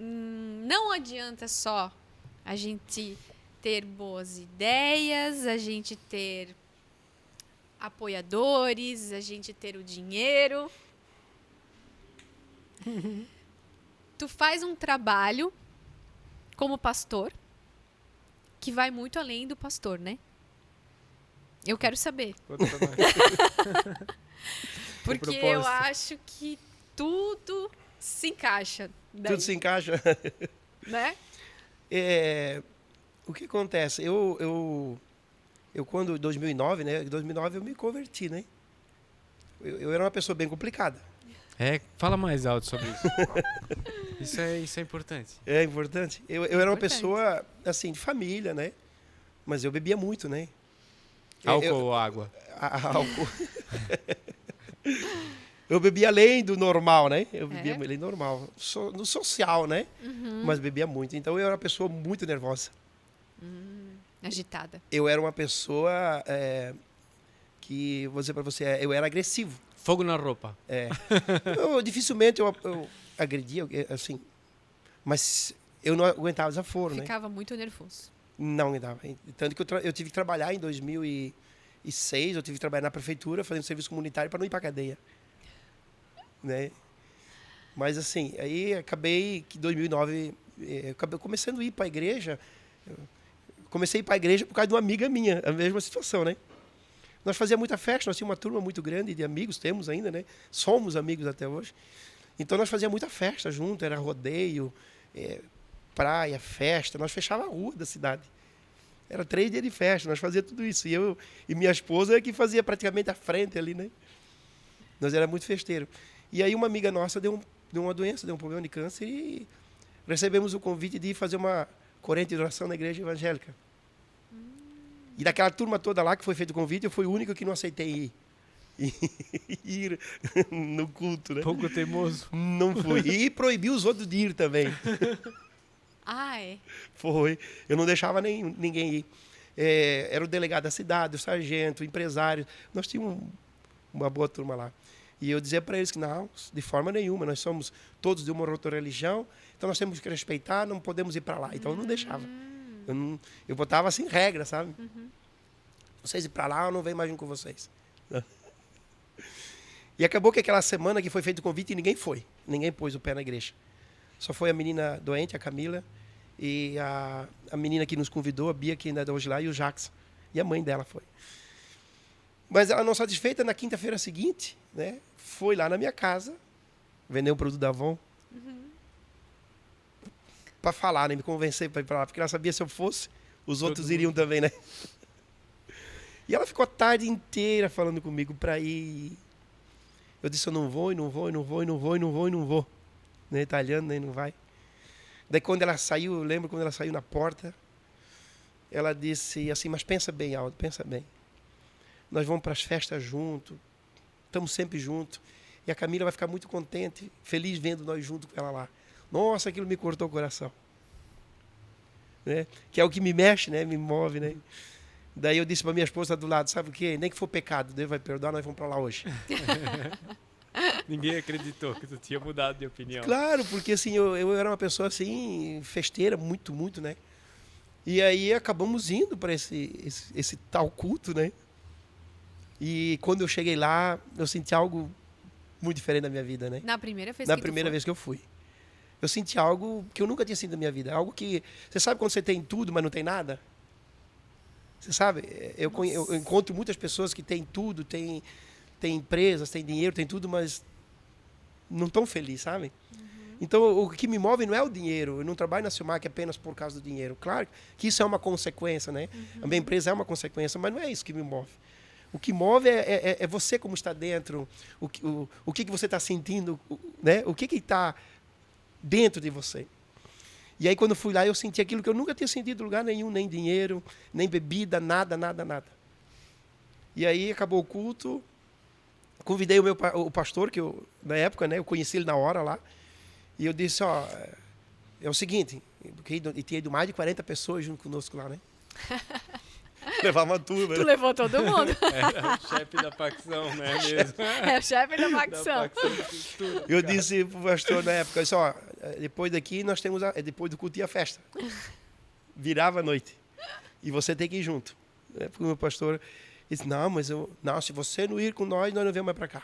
não adianta só a gente ter boas ideias, a gente ter apoiadores, a gente ter o dinheiro. Tu faz um trabalho como pastor que vai muito além do pastor, né? Eu quero saber. Porque eu acho que tudo se encaixa. Daí, Tudo se encaixa. né? O que acontece? Eu quando, em 2009, né? Em 2009 eu me converti, né? Eu era uma pessoa bem complicada. Fala mais alto sobre isso. Isso é importante. É importante. Eu era uma pessoa, assim, de família, né? Mas eu bebia muito, né? Álcool ou água? Álcool. Eu bebia além do normal, né? Eu bebia além do normal. No social, né? Mas bebia muito. Então eu era uma pessoa muito nervosa. Agitada. Eu era uma pessoa que, vou dizer pra você, eu era agressivo. Fogo na roupa. Dificilmente eu agredia, assim. Mas eu não aguentava desaforo, né? Ficava muito nervoso. Não aguentava. Tanto que eu tive que trabalhar em 2006, eu tive que trabalhar na prefeitura fazendo serviço comunitário para não ir para cadeia. Né? Mas assim, aí acabei que em 2009, eu comecei a ir para a igreja. Comecei a ir para a igreja por causa de uma amiga minha, a mesma situação, né? Nós fazíamos muita festa, nós tínhamos uma turma muito grande de amigos, temos ainda, né? Somos amigos até hoje. Então nós fazíamos muita festa junto, era rodeio, praia, festa, nós fechávamos a rua da cidade. Era 3 dias de festa, nós fazíamos tudo isso. E eu e minha esposa que fazia praticamente a frente ali, né? Nós era muito festeiro. E aí uma amiga nossa deu uma doença, deu um problema de câncer e recebemos o convite de ir fazer uma corrente de oração na igreja evangélica. E daquela turma toda lá que foi feito o convite, eu fui o único que não aceitei ir no culto, né? Pouco teimoso. Não fui. E proibi os outros de ir também. Foi. Eu não deixava ninguém ir. Era o delegado da cidade, o sargento, o empresário. Nós tínhamos uma boa turma lá. E eu dizia para eles que não, de forma nenhuma, nós somos todos de uma outra religião, então nós temos que respeitar, não podemos ir para lá. Então eu não deixava. Eu botava assim regra, sabe? Vocês ir para lá, eu não venho mais junto com vocês. E acabou que aquela semana que foi feito o convite, ninguém foi. Ninguém pôs o pé na igreja. Só foi a menina doente, a Camila, e a menina que nos convidou, a Bia, que ainda é hoje lá, e o Jackson. E a mãe dela foi. Mas ela não satisfeita, na quinta-feira seguinte, né, foi lá na minha casa, vendeu um produto da Avon, para falar, né, me convencer para ir para lá, porque ela sabia se eu fosse, os outros iriam também, né? E ela ficou a tarde inteira falando comigo para ir. Eu disse, eu não vou, e não vou, e não vou, e não vou, e não vou, e não vou. Né, italiano, né, não vai. Daí quando ela saiu, eu lembro quando ela saiu na porta, ela disse assim, mas pensa bem, Aldo, pensa bem. Nós vamos para as festas juntos, estamos sempre juntos. E a Camila vai ficar muito contente, feliz vendo nós juntos com ela lá. Nossa, aquilo me cortou o coração. Né? Que é o que me mexe, né? Me move, né? Daí eu disse para minha esposa do lado, sabe o quê? Nem que for pecado, Deus vai perdoar, nós vamos para lá hoje. Ninguém acreditou que tu tinha mudado de opinião. Claro, porque assim, eu era uma pessoa assim, festeira, muito, muito, né? E aí acabamos indo para esse tal culto, né? E quando eu cheguei lá, eu senti algo muito diferente na minha vida, né? Na primeira vez Na que primeira vez que eu fui. Eu senti algo que eu nunca tinha sentido na minha vida. Algo que... Você sabe quando você tem tudo, mas não tem nada? Você sabe? Eu encontro muitas pessoas que têm tudo, têm empresas, têm dinheiro, têm tudo, mas não estão felizes, sabe? Então, o que me move não é o dinheiro. Eu não trabalho na Silmac apenas por causa do dinheiro. Claro que isso é uma consequência, né? A minha empresa é uma consequência, mas não é isso que me move. O que move é você como está dentro, o que você está sentindo, né? O que está dentro de você. E aí, quando eu fui lá, eu senti aquilo que eu nunca tinha sentido em lugar nenhum, nem dinheiro, nem bebida, nada, nada, nada. E aí, acabou o culto, convidei o pastor, que eu, na época, né, eu conheci ele na hora lá, e eu disse, ó, é o seguinte, e tinha ido mais de 40 pessoas junto conosco lá, né? Levava uma turma. Tu levou todo mundo. Era o chefe da facção, né? Mesmo. É o chefe da facção. Eu disse pro pastor na época, disse, ó, depois daqui nós temos, depois do culto e a festa. Virava a noite. E você tem que ir junto. Porque o meu pastor disse, não, se você não ir com nós não vemos mais para cá.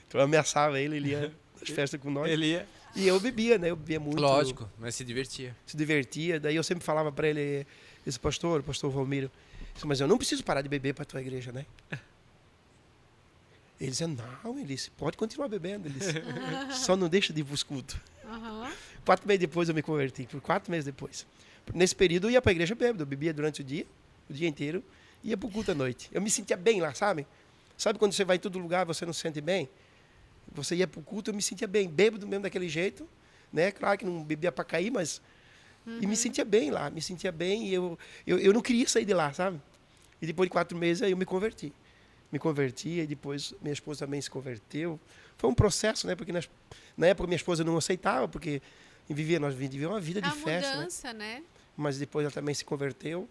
Então eu ameaçava ele ia nas festas com nós. Ele ia. E eu bebia, né? Eu bebia muito. Lógico, mas se divertia. Se divertia. Daí eu sempre falava para ele, esse pastor Valmiro, mas eu não preciso parar de beber para a tua igreja, né? Ele dizia, não, ele disse, pode continuar bebendo. Ele disse, só não deixa de ir para os cultos. 4 meses depois eu me converti, por 4 meses depois. Nesse período eu ia para a igreja bêbado, eu bebia durante o dia inteiro, ia para o culto à noite. Eu me sentia bem lá, sabe? Sabe quando você vai em todo lugar você não se sente bem? Você ia para o culto, eu me sentia bem, bêbado mesmo daquele jeito, né? Claro que não bebia para cair, mas... E me sentia bem lá, me sentia bem e eu não queria sair de lá, sabe? E depois de 4 meses aí eu me converti. Me converti e depois minha esposa também se converteu. Foi um processo, né? Porque na época minha esposa não aceitava, porque nós vivíamos uma vida de festa. Mudança, né? Mas depois ela também se converteu.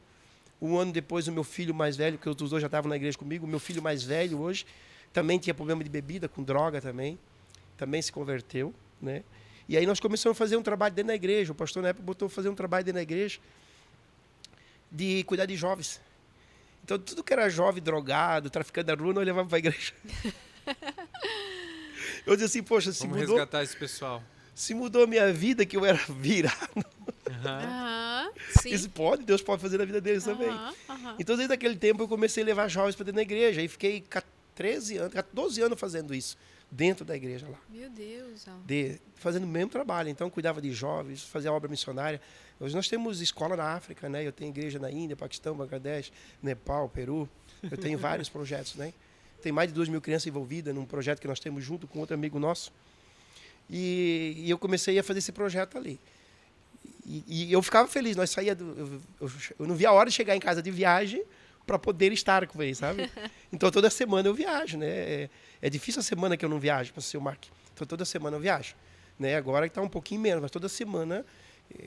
1 ano depois o meu filho mais velho, que os dois já estavam na igreja comigo, o meu filho mais velho hoje, também tinha problema de bebida, com droga também se converteu, né? E aí nós começamos a fazer um trabalho dentro da igreja. O pastor na época botou fazer um trabalho dentro da igreja de cuidar de jovens. Então, tudo que era jovem, drogado, traficante da rua, nós levávamos para a igreja. Eu disse assim, poxa, Vamos resgatar esse pessoal. Se mudou a minha vida, que eu era virado. Sim. Isso pode, Deus pode fazer na vida deles também. Então, desde aquele tempo, eu comecei a levar jovens para dentro da igreja. E fiquei 12 anos fazendo isso. Dentro da igreja lá. Meu Deus. Fazendo o mesmo trabalho. Então, cuidava de jovens, fazia obra missionária. Hoje nós temos escola na África, né? Eu tenho igreja na Índia, Paquistão, Bangladesh, Nepal, Peru. Eu tenho vários projetos, né? Tem mais de 2.000 crianças envolvidas num projeto que nós temos junto com outro amigo nosso. E eu comecei a fazer esse projeto ali. E eu ficava feliz. Nós saía eu não via a hora de chegar em casa de viagem para poder estar com eles, sabe? Então, toda semana eu viajo, né? É difícil a semana que eu não viajo para o Silmac. Então, toda semana eu viajo. Né? Agora está um pouquinho menos, mas toda semana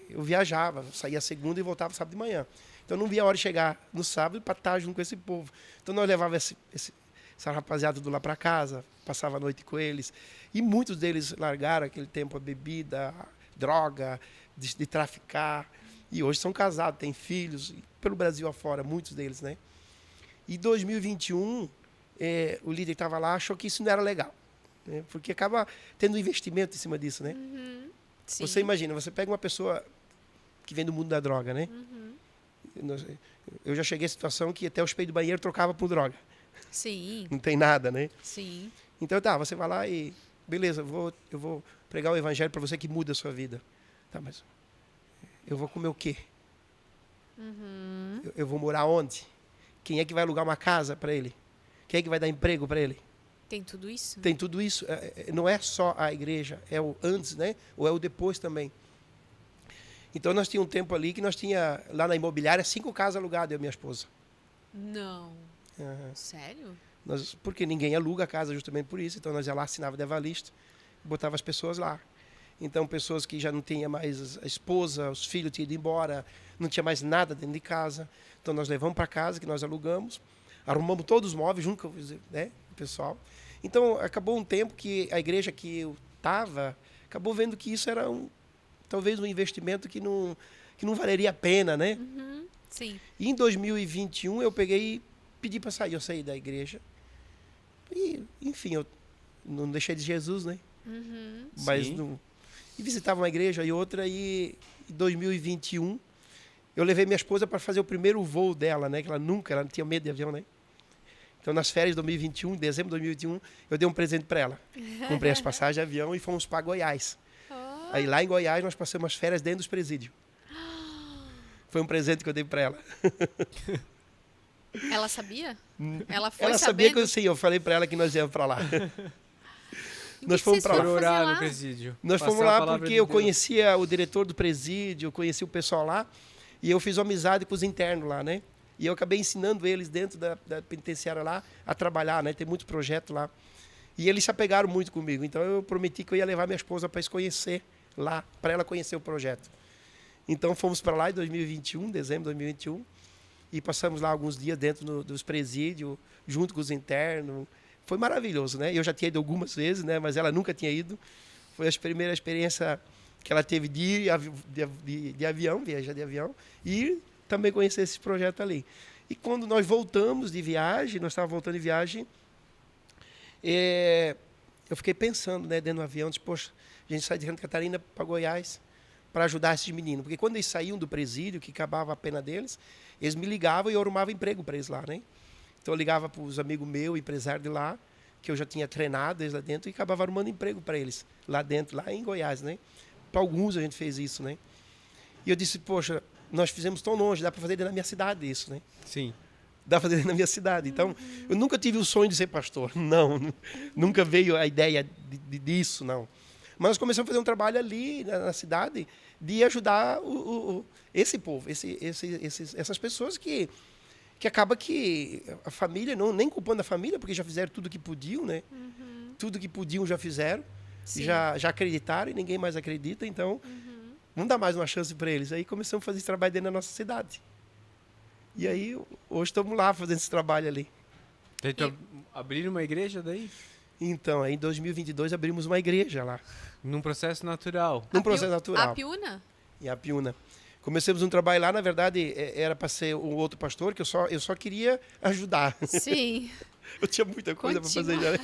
eu viajava. Saía segunda e voltava sábado de manhã. Então, eu não via a hora de chegar no sábado para estar junto com esse povo. Então, nós levávamos essa rapaziada do lá para casa, passava a noite com eles. E muitos deles largaram aquele tempo a bebida, a droga, de traficar. E hoje são casados, têm filhos, pelo Brasil afora, muitos deles, né? E 2021, o líder que estava lá achou que isso não era legal. Né? Porque acaba tendo um investimento em cima disso, né? Você imagina, você pega uma pessoa que vem do mundo da droga, né? Eu já cheguei à situação que até o espelho do banheiro trocava por droga. Sim. Não tem nada, né? Sim. Então, você vai lá e... Beleza, eu vou pregar o evangelho para você que muda a sua vida. Tá, mas eu vou comer o quê? Eu vou morar onde? Quem é que vai alugar uma casa para ele? Quem é que vai dar emprego para ele? Tem tudo isso? Tem tudo isso. Não é só a igreja, é o antes, né? Ou é o depois também. Então, nós tínhamos um tempo ali que nós tinha lá na imobiliária 5 casas alugadas, eu e minha esposa. Não. Sério? Porque ninguém aluga a casa justamente por isso. Então, nós ia lá, assinava de avalista, botava as pessoas lá. Então, pessoas que já não tinham mais a esposa, os filhos tinham ido embora, não tinha mais nada dentro de casa. Então, nós levamos para casa, que nós alugamos, arrumamos todos os móveis junto com o pessoal. Então, acabou um tempo que a igreja que eu estava, acabou vendo que isso era talvez um investimento que não valeria a pena, né? Sim. E em 2021, eu peguei e pedi para sair. Eu saí da igreja. E, enfim, não deixei de Jesus, né? Uhum. Mas não... E visitava uma igreja e outra, e em 2021 eu levei minha esposa para fazer o primeiro voo dela, né? Que ela não tinha medo de avião, né? Então, nas férias de 2021, dezembro de 2021, eu dei um presente para ela. Comprei as passagens de avião e fomos para Goiás. Aí lá em Goiás nós passamos as férias dentro dos presídios. Foi um presente que eu dei para ela. Ela sabia? Ela sabia sabendo? que eu falei para ela que nós íamos para lá. Nós fomos para orar no presídio. Nós fomos lá porque eu conhecia o diretor do presídio, eu conhecia o pessoal lá, e eu fiz uma amizade com os internos lá, né? E eu acabei ensinando eles dentro da penitenciária lá a trabalhar, né? Tem muito projeto lá. E eles se apegaram muito comigo. Então eu prometi que eu ia levar minha esposa para se conhecer lá, para ela conhecer o projeto. Então fomos para lá em 2021, dezembro de 2021, e passamos lá alguns dias dentro dos presídios, junto com os internos. Foi maravilhoso, né? Eu já tinha ido algumas vezes, né? Mas ela nunca tinha ido. Foi a primeira experiência que ela teve de ir de avião, viajar de avião, e também conhecer esse projeto ali. E quando nós voltamos de viagem, nós estávamos voltando de viagem, eu fiquei pensando, né, dentro do avião, disse, poxa, a gente sai de Santa Catarina para Goiás para ajudar esses meninos. Porque quando eles saíam do presídio, que acabava a pena deles, eles me ligavam e eu arrumava emprego para eles lá, né? Então eu ligava para os amigos meus, empresários de lá, que eu já tinha treinado eles lá dentro, e acabava arrumando emprego para eles lá dentro, lá em Goiás, né? Para alguns a gente fez isso, né? E eu disse, poxa, nós fizemos tão longe, dá para fazer dentro da minha cidade isso, né? Sim. Dá para fazer dentro da minha cidade. Então, eu nunca tive o sonho de ser pastor, não. Nunca veio a ideia disso, não. Mas nós começamos a fazer um trabalho ali na cidade de ajudar esse povo, essas pessoas que acaba que a família, não, nem culpando a família, porque já fizeram tudo que podiam, né? Tudo que podiam já fizeram, já acreditaram e ninguém mais acredita, então não dá mais uma chance para eles. Aí começamos a fazer esse trabalho dentro da nossa cidade. E aí, hoje estamos lá fazendo esse trabalho ali. Abriram uma igreja daí? Então, aí em 2022 abrimos uma igreja lá. Num processo natural? Num processo natural. Apiúna? Em Apiúna. Começamos um trabalho lá, na verdade, era para ser um outro pastor, que eu só queria ajudar. Sim. Eu tinha muita coisa para fazer já.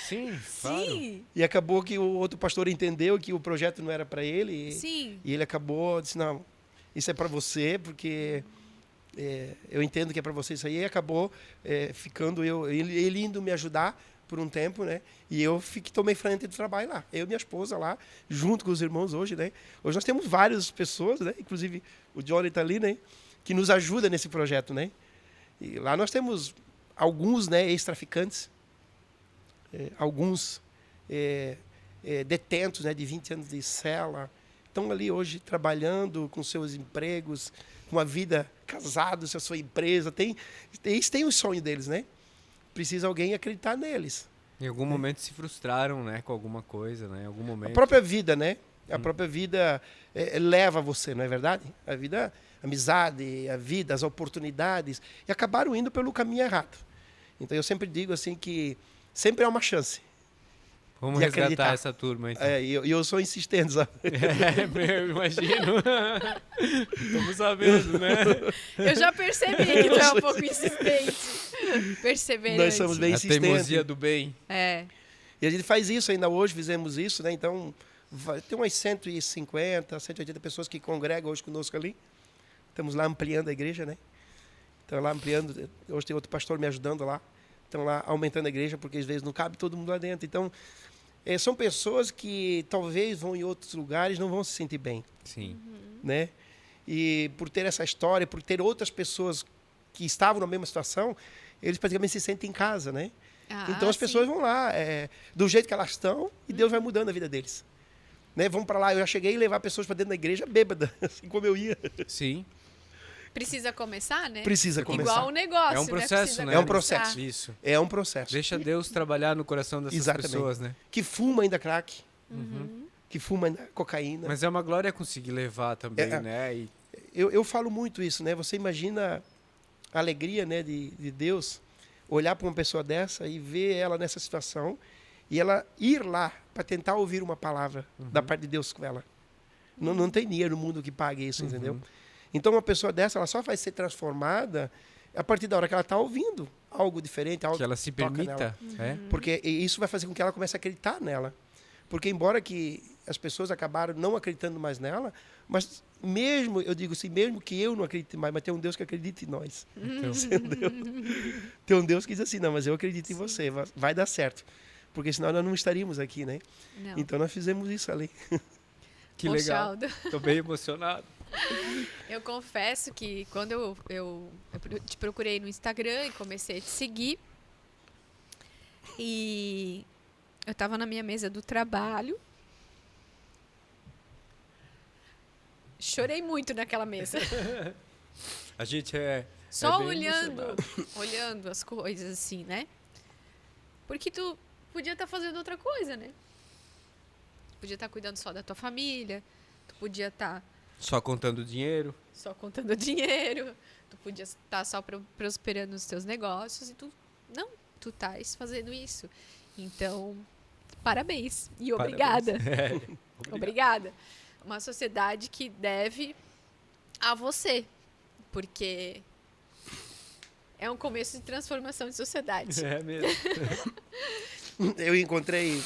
Sim, claro. Sim. E acabou que o outro pastor entendeu que o projeto não era para ele. Sim. E ele acabou, disse, não, isso é para você, porque eu entendo que é para você isso aí. E acabou ficando ele indo me ajudar por um tempo, né? E eu tomei frente do trabalho lá. Eu e minha esposa lá, junto com os irmãos hoje, né? Hoje nós temos várias pessoas, né? Inclusive o Johnny está ali, né? Que nos ajuda nesse projeto, né? E lá nós temos alguns, né? Ex-traficantes, alguns detentos, né? De 20 anos de cela, estão ali hoje trabalhando com seus empregos, com a vida, casados, a sua empresa. Eles têm o sonho deles, né? Precisa alguém acreditar neles. Em algum momento se frustraram, né, com alguma coisa, né? Em algum momento. A própria vida, né? A própria vida leva você, não é verdade? A vida, a amizade, a vida, as oportunidades, e acabaram indo pelo caminho errado. Então eu sempre digo assim que sempre há uma chance. Vamos resgatar essa turma, então. Eu sou insistente, sabe? Eu imagino. Estamos sabendo, né? Eu já percebi que tu é um pouco insistente. Perseverante. Nós somos bem insistentes. A teimosia do bem. E a gente faz isso, ainda hoje fizemos isso, né? Então, tem umas 150, 180 pessoas que congregam hoje conosco ali. Estamos lá ampliando a igreja, né? Estamos lá ampliando. Hoje tem outro pastor me ajudando lá. Estão lá aumentando a igreja, porque às vezes não cabe todo mundo lá dentro. Então, são pessoas que talvez vão em outros lugares não vão se sentir bem. Sim. Né? E por ter essa história, por ter outras pessoas que estavam na mesma situação, eles praticamente se sentem em casa, né? Então as pessoas vão lá do jeito que elas estão e Deus vai mudando a vida deles. Né? Vão para lá, eu já cheguei a levar pessoas para dentro da igreja bêbada, assim como eu ia. Sim. Precisa começar, né? Precisa começar. Igual o negócio, é um processo, né? É um processo. Isso. É um processo. Deixa Deus trabalhar no coração dessas pessoas, né? Que fuma ainda crack, que fuma ainda cocaína. Mas é uma glória conseguir levar também, né? E... Eu falo muito isso, né? Você imagina a alegria, né, de Deus olhar para uma pessoa dessa e ver ela nessa situação e ela ir lá para tentar ouvir uma palavra da parte de Deus com ela. Não tem dinheiro no mundo que pague isso, entendeu? Então, uma pessoa dessa, ela só vai ser transformada a partir da hora que ela está ouvindo algo diferente, algo que ela se permita. Porque isso vai fazer com que ela comece a acreditar nela. Porque embora que as pessoas acabaram não acreditando mais nela, mas mesmo, eu digo assim, mesmo que eu não acredite mais, mas tem um Deus que acredita em nós. Entendeu? Tem um Deus que diz assim, não, mas eu acredito em você, vai dar certo. Porque senão nós não estaríamos aqui, né? Não. Então nós fizemos isso ali. Que legal. Estou bem emocionado. Eu confesso que quando eu te procurei no Instagram e comecei a te seguir, e eu estava na minha mesa do trabalho, chorei muito naquela mesa. A gente só olhando as coisas assim, né? Porque tu podia estar fazendo outra coisa, né? Tu podia estar cuidando só da tua família, tu podia estar só contando dinheiro. Só contando dinheiro. Tu podia estar só prosperando nos teus negócios e tu não, tu estás fazendo isso. Então, parabéns e obrigada. Obrigada. Uma sociedade que deve a você, porque é um começo de transformação de sociedade. É mesmo. Eu encontrei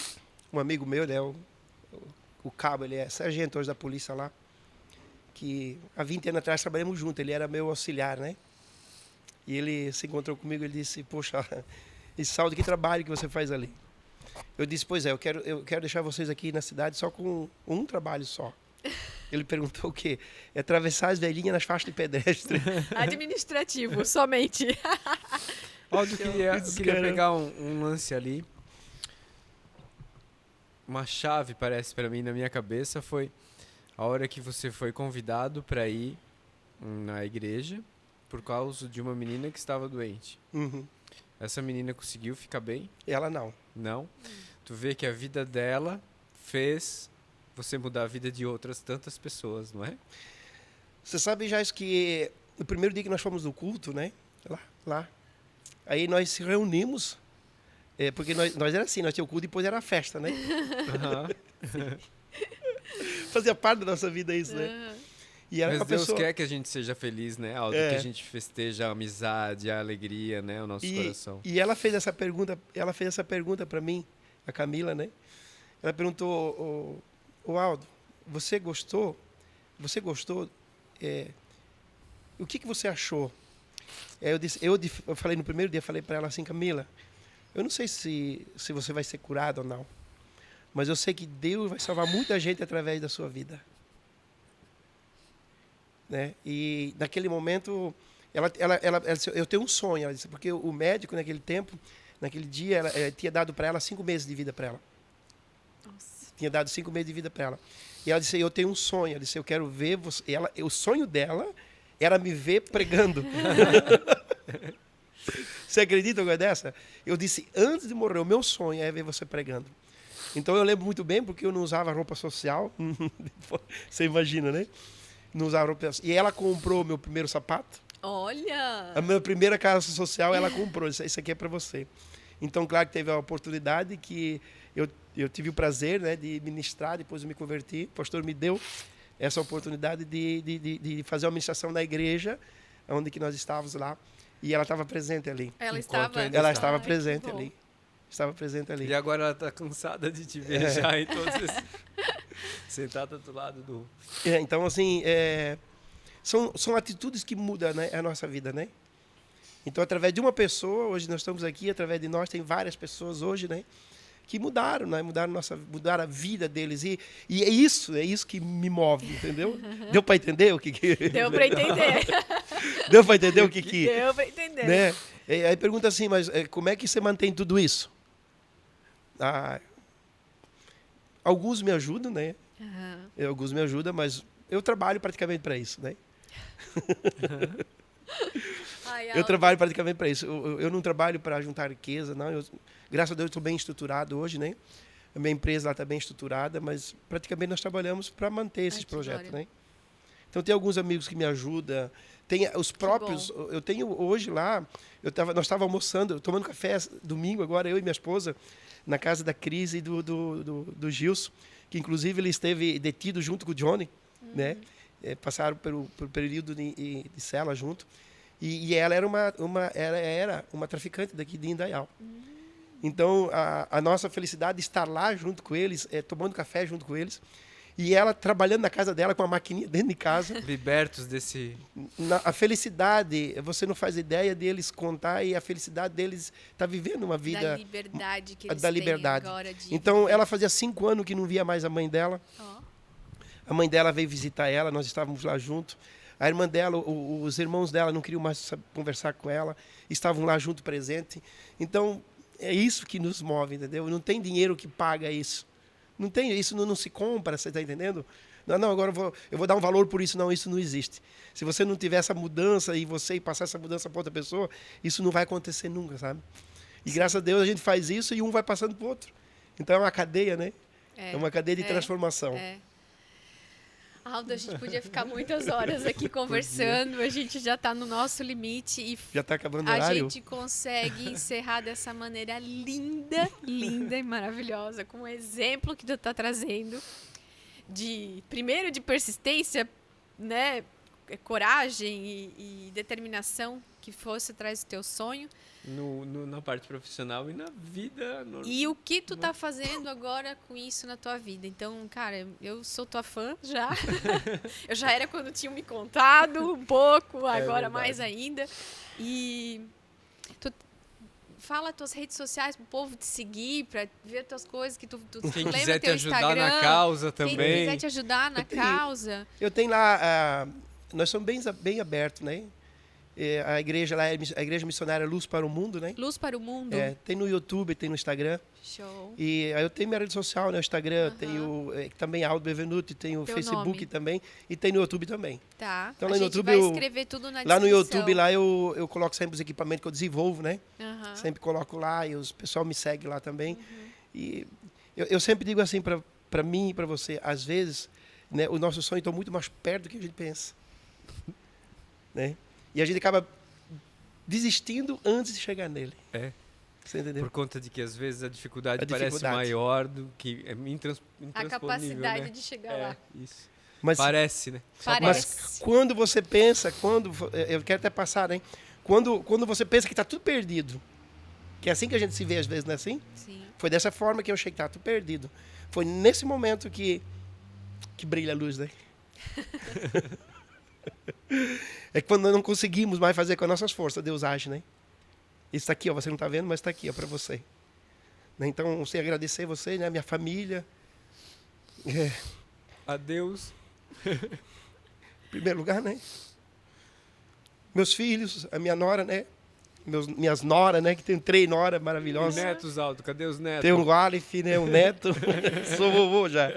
um amigo meu, né, o Cabo, ele é sargento hoje da polícia lá, que há 20 anos atrás trabalhamos juntos, ele era meu auxiliar, né? E ele se encontrou comigo, ele disse, poxa, esse saldo, que trabalho que você faz ali? Eu disse, pois é, eu quero deixar vocês aqui na cidade só com um trabalho só. Ele perguntou o quê? É atravessar as velhinhas nas faixas de pedestre. Administrativo, somente. Aldo, eu queria pegar um lance ali. Uma chave, parece para mim, na minha cabeça, foi a hora que você foi convidado para ir na igreja por causa de uma menina que estava doente. Uhum. Essa menina conseguiu ficar bem? Ela não. Não? Tu vê que a vida dela fez você mudar a vida de outras tantas pessoas, não é? Você sabe, já isso que no primeiro dia que nós fomos no culto, né? Lá. Aí nós se reunimos, porque nós era assim, nós tínhamos o culto e depois era a festa, né? Fazia parte da nossa vida isso, né? E era mas uma Deus pessoa... quer que a gente seja feliz, né, Aldo? Que a gente festeja a amizade, a alegria, né? O nosso coração. E ela fez essa pergunta para mim, a Camila, né? Ela perguntou, Aldo, você gostou? O que você achou? Eu falei no primeiro dia, falei para ela assim, Camila, eu não sei se você vai ser curada ou não, mas eu sei que Deus vai salvar muita gente através da sua vida. Né? E naquele momento, ela disse, eu tenho um sonho, ela disse, porque o médico naquele tempo, naquele dia, tinha dado para ela 5 meses de vida para ela. Nossa. Tinha dado 5 meses de vida para ela. E ela disse, eu tenho um sonho. Ela disse, eu quero ver você. O sonho dela era me ver pregando. Você acredita uma coisa dessa? Eu disse, antes de morrer, o meu sonho é ver você pregando. Então eu lembro muito bem, porque eu não usava roupa social. Você imagina, né? Não usava roupa social. E ela comprou meu primeiro sapato. Olha! A minha primeira casa social, ela comprou. Isso aqui é para você. Então, claro que teve a oportunidade que eu tive o prazer, né, de ministrar, depois eu me converti. O pastor me deu essa oportunidade de fazer uma ministração na igreja, onde que nós estávamos lá. E ela estava presente ali. Ela estava presente ali. Estava presente ali. E agora ela está cansada de te ver já em todos esses... sentada do lado do... Então, assim, são atitudes que mudam, né, a nossa vida, né? Então, através de uma pessoa, hoje nós estamos aqui, através de nós, tem várias pessoas hoje, né? Que mudaram, né? Mudaram a vida deles. E é isso que me move, entendeu? Deu para entender o que... Deu para entender. Deu para entender o que... Deu para entender. Né? Aí pergunta assim, mas como é que você mantém tudo isso? Alguns me ajudam, né? Uhum. Alguns me ajudam, mas eu trabalho praticamente para isso, né? Eu trabalho praticamente para isso. Eu não trabalho para juntar riqueza, não. Graças a Deus, estou bem estruturado hoje, né? A minha empresa está bem estruturada, mas praticamente nós trabalhamos para manter esses projetos, né? Então, tem alguns amigos que me ajudam. Tem os próprios... Eu tenho hoje lá... Nós estávamos almoçando, tomando café domingo, agora eu e minha esposa, na casa da Cris e do Gilson, que inclusive ele esteve detido junto com o Johnny, né? Passaram pelo período de cela junto. E ela era uma traficante daqui de Indaial. Então, a nossa felicidade de estar lá junto com eles, tomando café junto com eles, e ela trabalhando na casa dela com a maquininha dentro de casa. Libertos desse... A felicidade, você não faz ideia deles contar, e a felicidade deles tá vivendo uma vida... Da liberdade que eles da liberdade. têm agora de Então, viver. ela fazia 5 anos que não via mais a mãe dela. Ó. A mãe dela veio visitar ela, nós estávamos lá junto. A irmã dela, os irmãos dela não queriam mais conversar com ela, estavam lá junto, presente. Então, é isso que nos move, entendeu? Não tem dinheiro que paga isso. Não tem, isso não se compra, você está entendendo? Não, agora eu vou dar um valor por isso. Não, isso não existe. Se você não tiver essa mudança e você passar essa mudança para outra pessoa, isso não vai acontecer nunca, sabe? E graças a Deus a gente faz isso e um vai passando para o outro. Então é uma cadeia, né? É uma cadeia de transformação. Aldo, a gente podia ficar muitas horas aqui conversando, a gente já está no nosso limite e já está acabando o a horário. gente consegue encerrar dessa maneira linda, linda e maravilhosa, com o exemplo que tu está trazendo primeiro de persistência, né, coragem e determinação que fosse atrás do teu sonho. Na parte profissional e na vida normal. E o que tu tá fazendo agora com isso na tua vida? Então, cara, eu sou tua fã já. Eu já era quando tinham me contado um pouco, agora mais ainda. E tu fala tuas redes sociais pro povo te seguir, para ver tuas coisas que tu quem lembra quiser teu te ajudar Instagram, na causa também. Quem quiser te ajudar na causa. Eu tenho lá, nós somos bem abertos, né? A igreja lá é a Igreja Missionária Luz para o Mundo, né? Luz para o Mundo. Tem no YouTube, tem no Instagram. Show. E aí eu tenho minha rede social, né? O Instagram, tenho também Aldo Bevenuti, tem o Facebook nome. também e tem no YouTube também. Tá. Então, A lá no gente YouTube vai escrever tudo na descrição. Lá no YouTube lá eu coloco sempre os equipamentos que eu desenvolvo, né? Sempre coloco lá e o pessoal me segue lá também. E eu sempre digo assim para mim e para você, às vezes, né, o nosso sonho está muito mais perto do que a gente pensa. Né? E a gente acaba desistindo antes de chegar nele. Você entendeu? Por conta de que às vezes a dificuldade parece maior do que intransponível, a capacidade né? de chegar lá. Isso. Mas, parece, né? Mas quando você pensa, eu quero até passar, né? Quando você pensa que está tudo perdido, que é assim que a gente se vê às vezes, não é assim? Sim. Foi dessa forma que eu achei que estava tudo perdido. Foi nesse momento que brilha a luz, né? É quando nós não conseguimos mais fazer com as nossas forças, Deus age, né? Isso está aqui, ó, você não está vendo, mas está aqui, ó, para você. Né? Então, sem agradecer você, né, minha família. A Deus. Em primeiro lugar, né? Meus filhos, a minha nora, né? Minhas noras, né? Que tem 3 noras maravilhosas. E netos, Aldo, cadê os netos? Tem um Aleph, né? Um neto. Sou vovô já.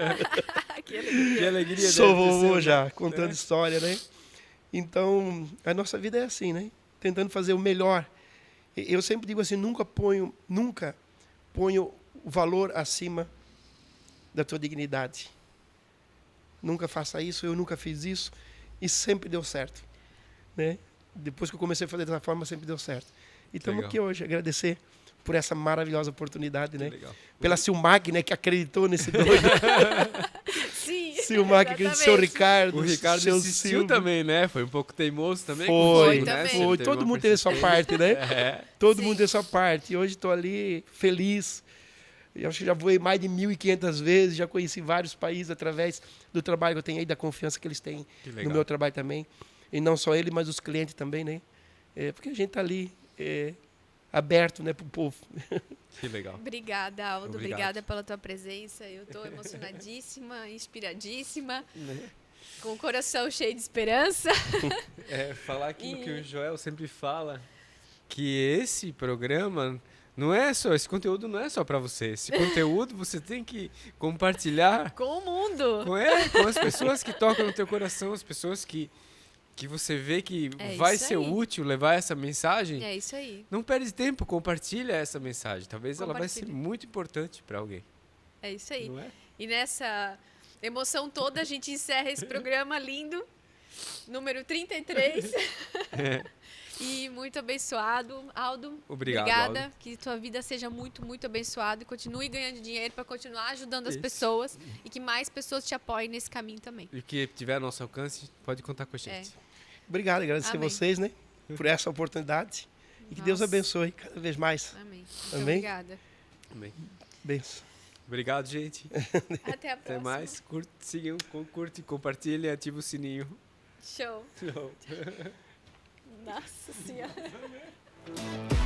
Que alegria. Que alegria. Sou vovô já, contando história, né? Então, a nossa vida é assim, né? Tentando fazer o melhor. Eu sempre digo assim, nunca ponho o valor acima da tua dignidade. Nunca faça isso, eu nunca fiz isso. E sempre deu certo. Né? Depois que eu comecei a fazer dessa forma, sempre deu certo. E estamos aqui hoje, agradecer por essa maravilhosa oportunidade, né? Legal. Pela Silmac, né, que acreditou nesse doido. Sim, Silmac, que seu Ricardo. O Ricardo seu insistiu Silvio. também, né? Foi um pouco teimoso também. Foi, né? também. foi. Todo mundo teve a sua parte, né? Todo Sim. mundo teve a sua parte. E hoje estou ali feliz. Eu acho que já voei mais de 1.500 vezes, já conheci vários países através do trabalho que eu tenho aí, da confiança que eles têm no meu trabalho também. E não só ele, mas os clientes também, né? Porque a gente está ali aberto, né, para o povo. Que legal. Obrigada, Aldo. Obrigado. Obrigada pela tua presença. Eu estou emocionadíssima, inspiradíssima, com o coração cheio de esperança. Falar aquilo que o Joel sempre fala, que esse programa não é só, esse conteúdo não é só para você. Esse conteúdo você tem que compartilhar Com o mundo. com as pessoas que tocam no teu coração, as pessoas que você vê que vai ser útil levar essa mensagem. É isso aí. Não perde tempo, compartilha essa mensagem. Talvez ela vai ser muito importante para alguém. É isso aí. Não é? E nessa emoção toda, a gente encerra esse programa lindo, número 33. E muito abençoado, Aldo. Obrigado, Obrigada. Aldo. Que tua vida seja muito, muito abençoada e continue ganhando dinheiro para continuar ajudando as pessoas e que mais pessoas te apoiem nesse caminho também. E o que tiver ao nosso alcance, pode contar com a gente. Obrigado, agradecer Amém. vocês, né? por essa oportunidade. E que Deus Nossa. abençoe cada vez mais. Amém. Muito Amém? obrigada. Amém. Benção. Obrigado, gente. Até a Até próxima. mais. Sigam, curte, compartilhe e ative o sininho. Show. Tchau. Nossa Senhora.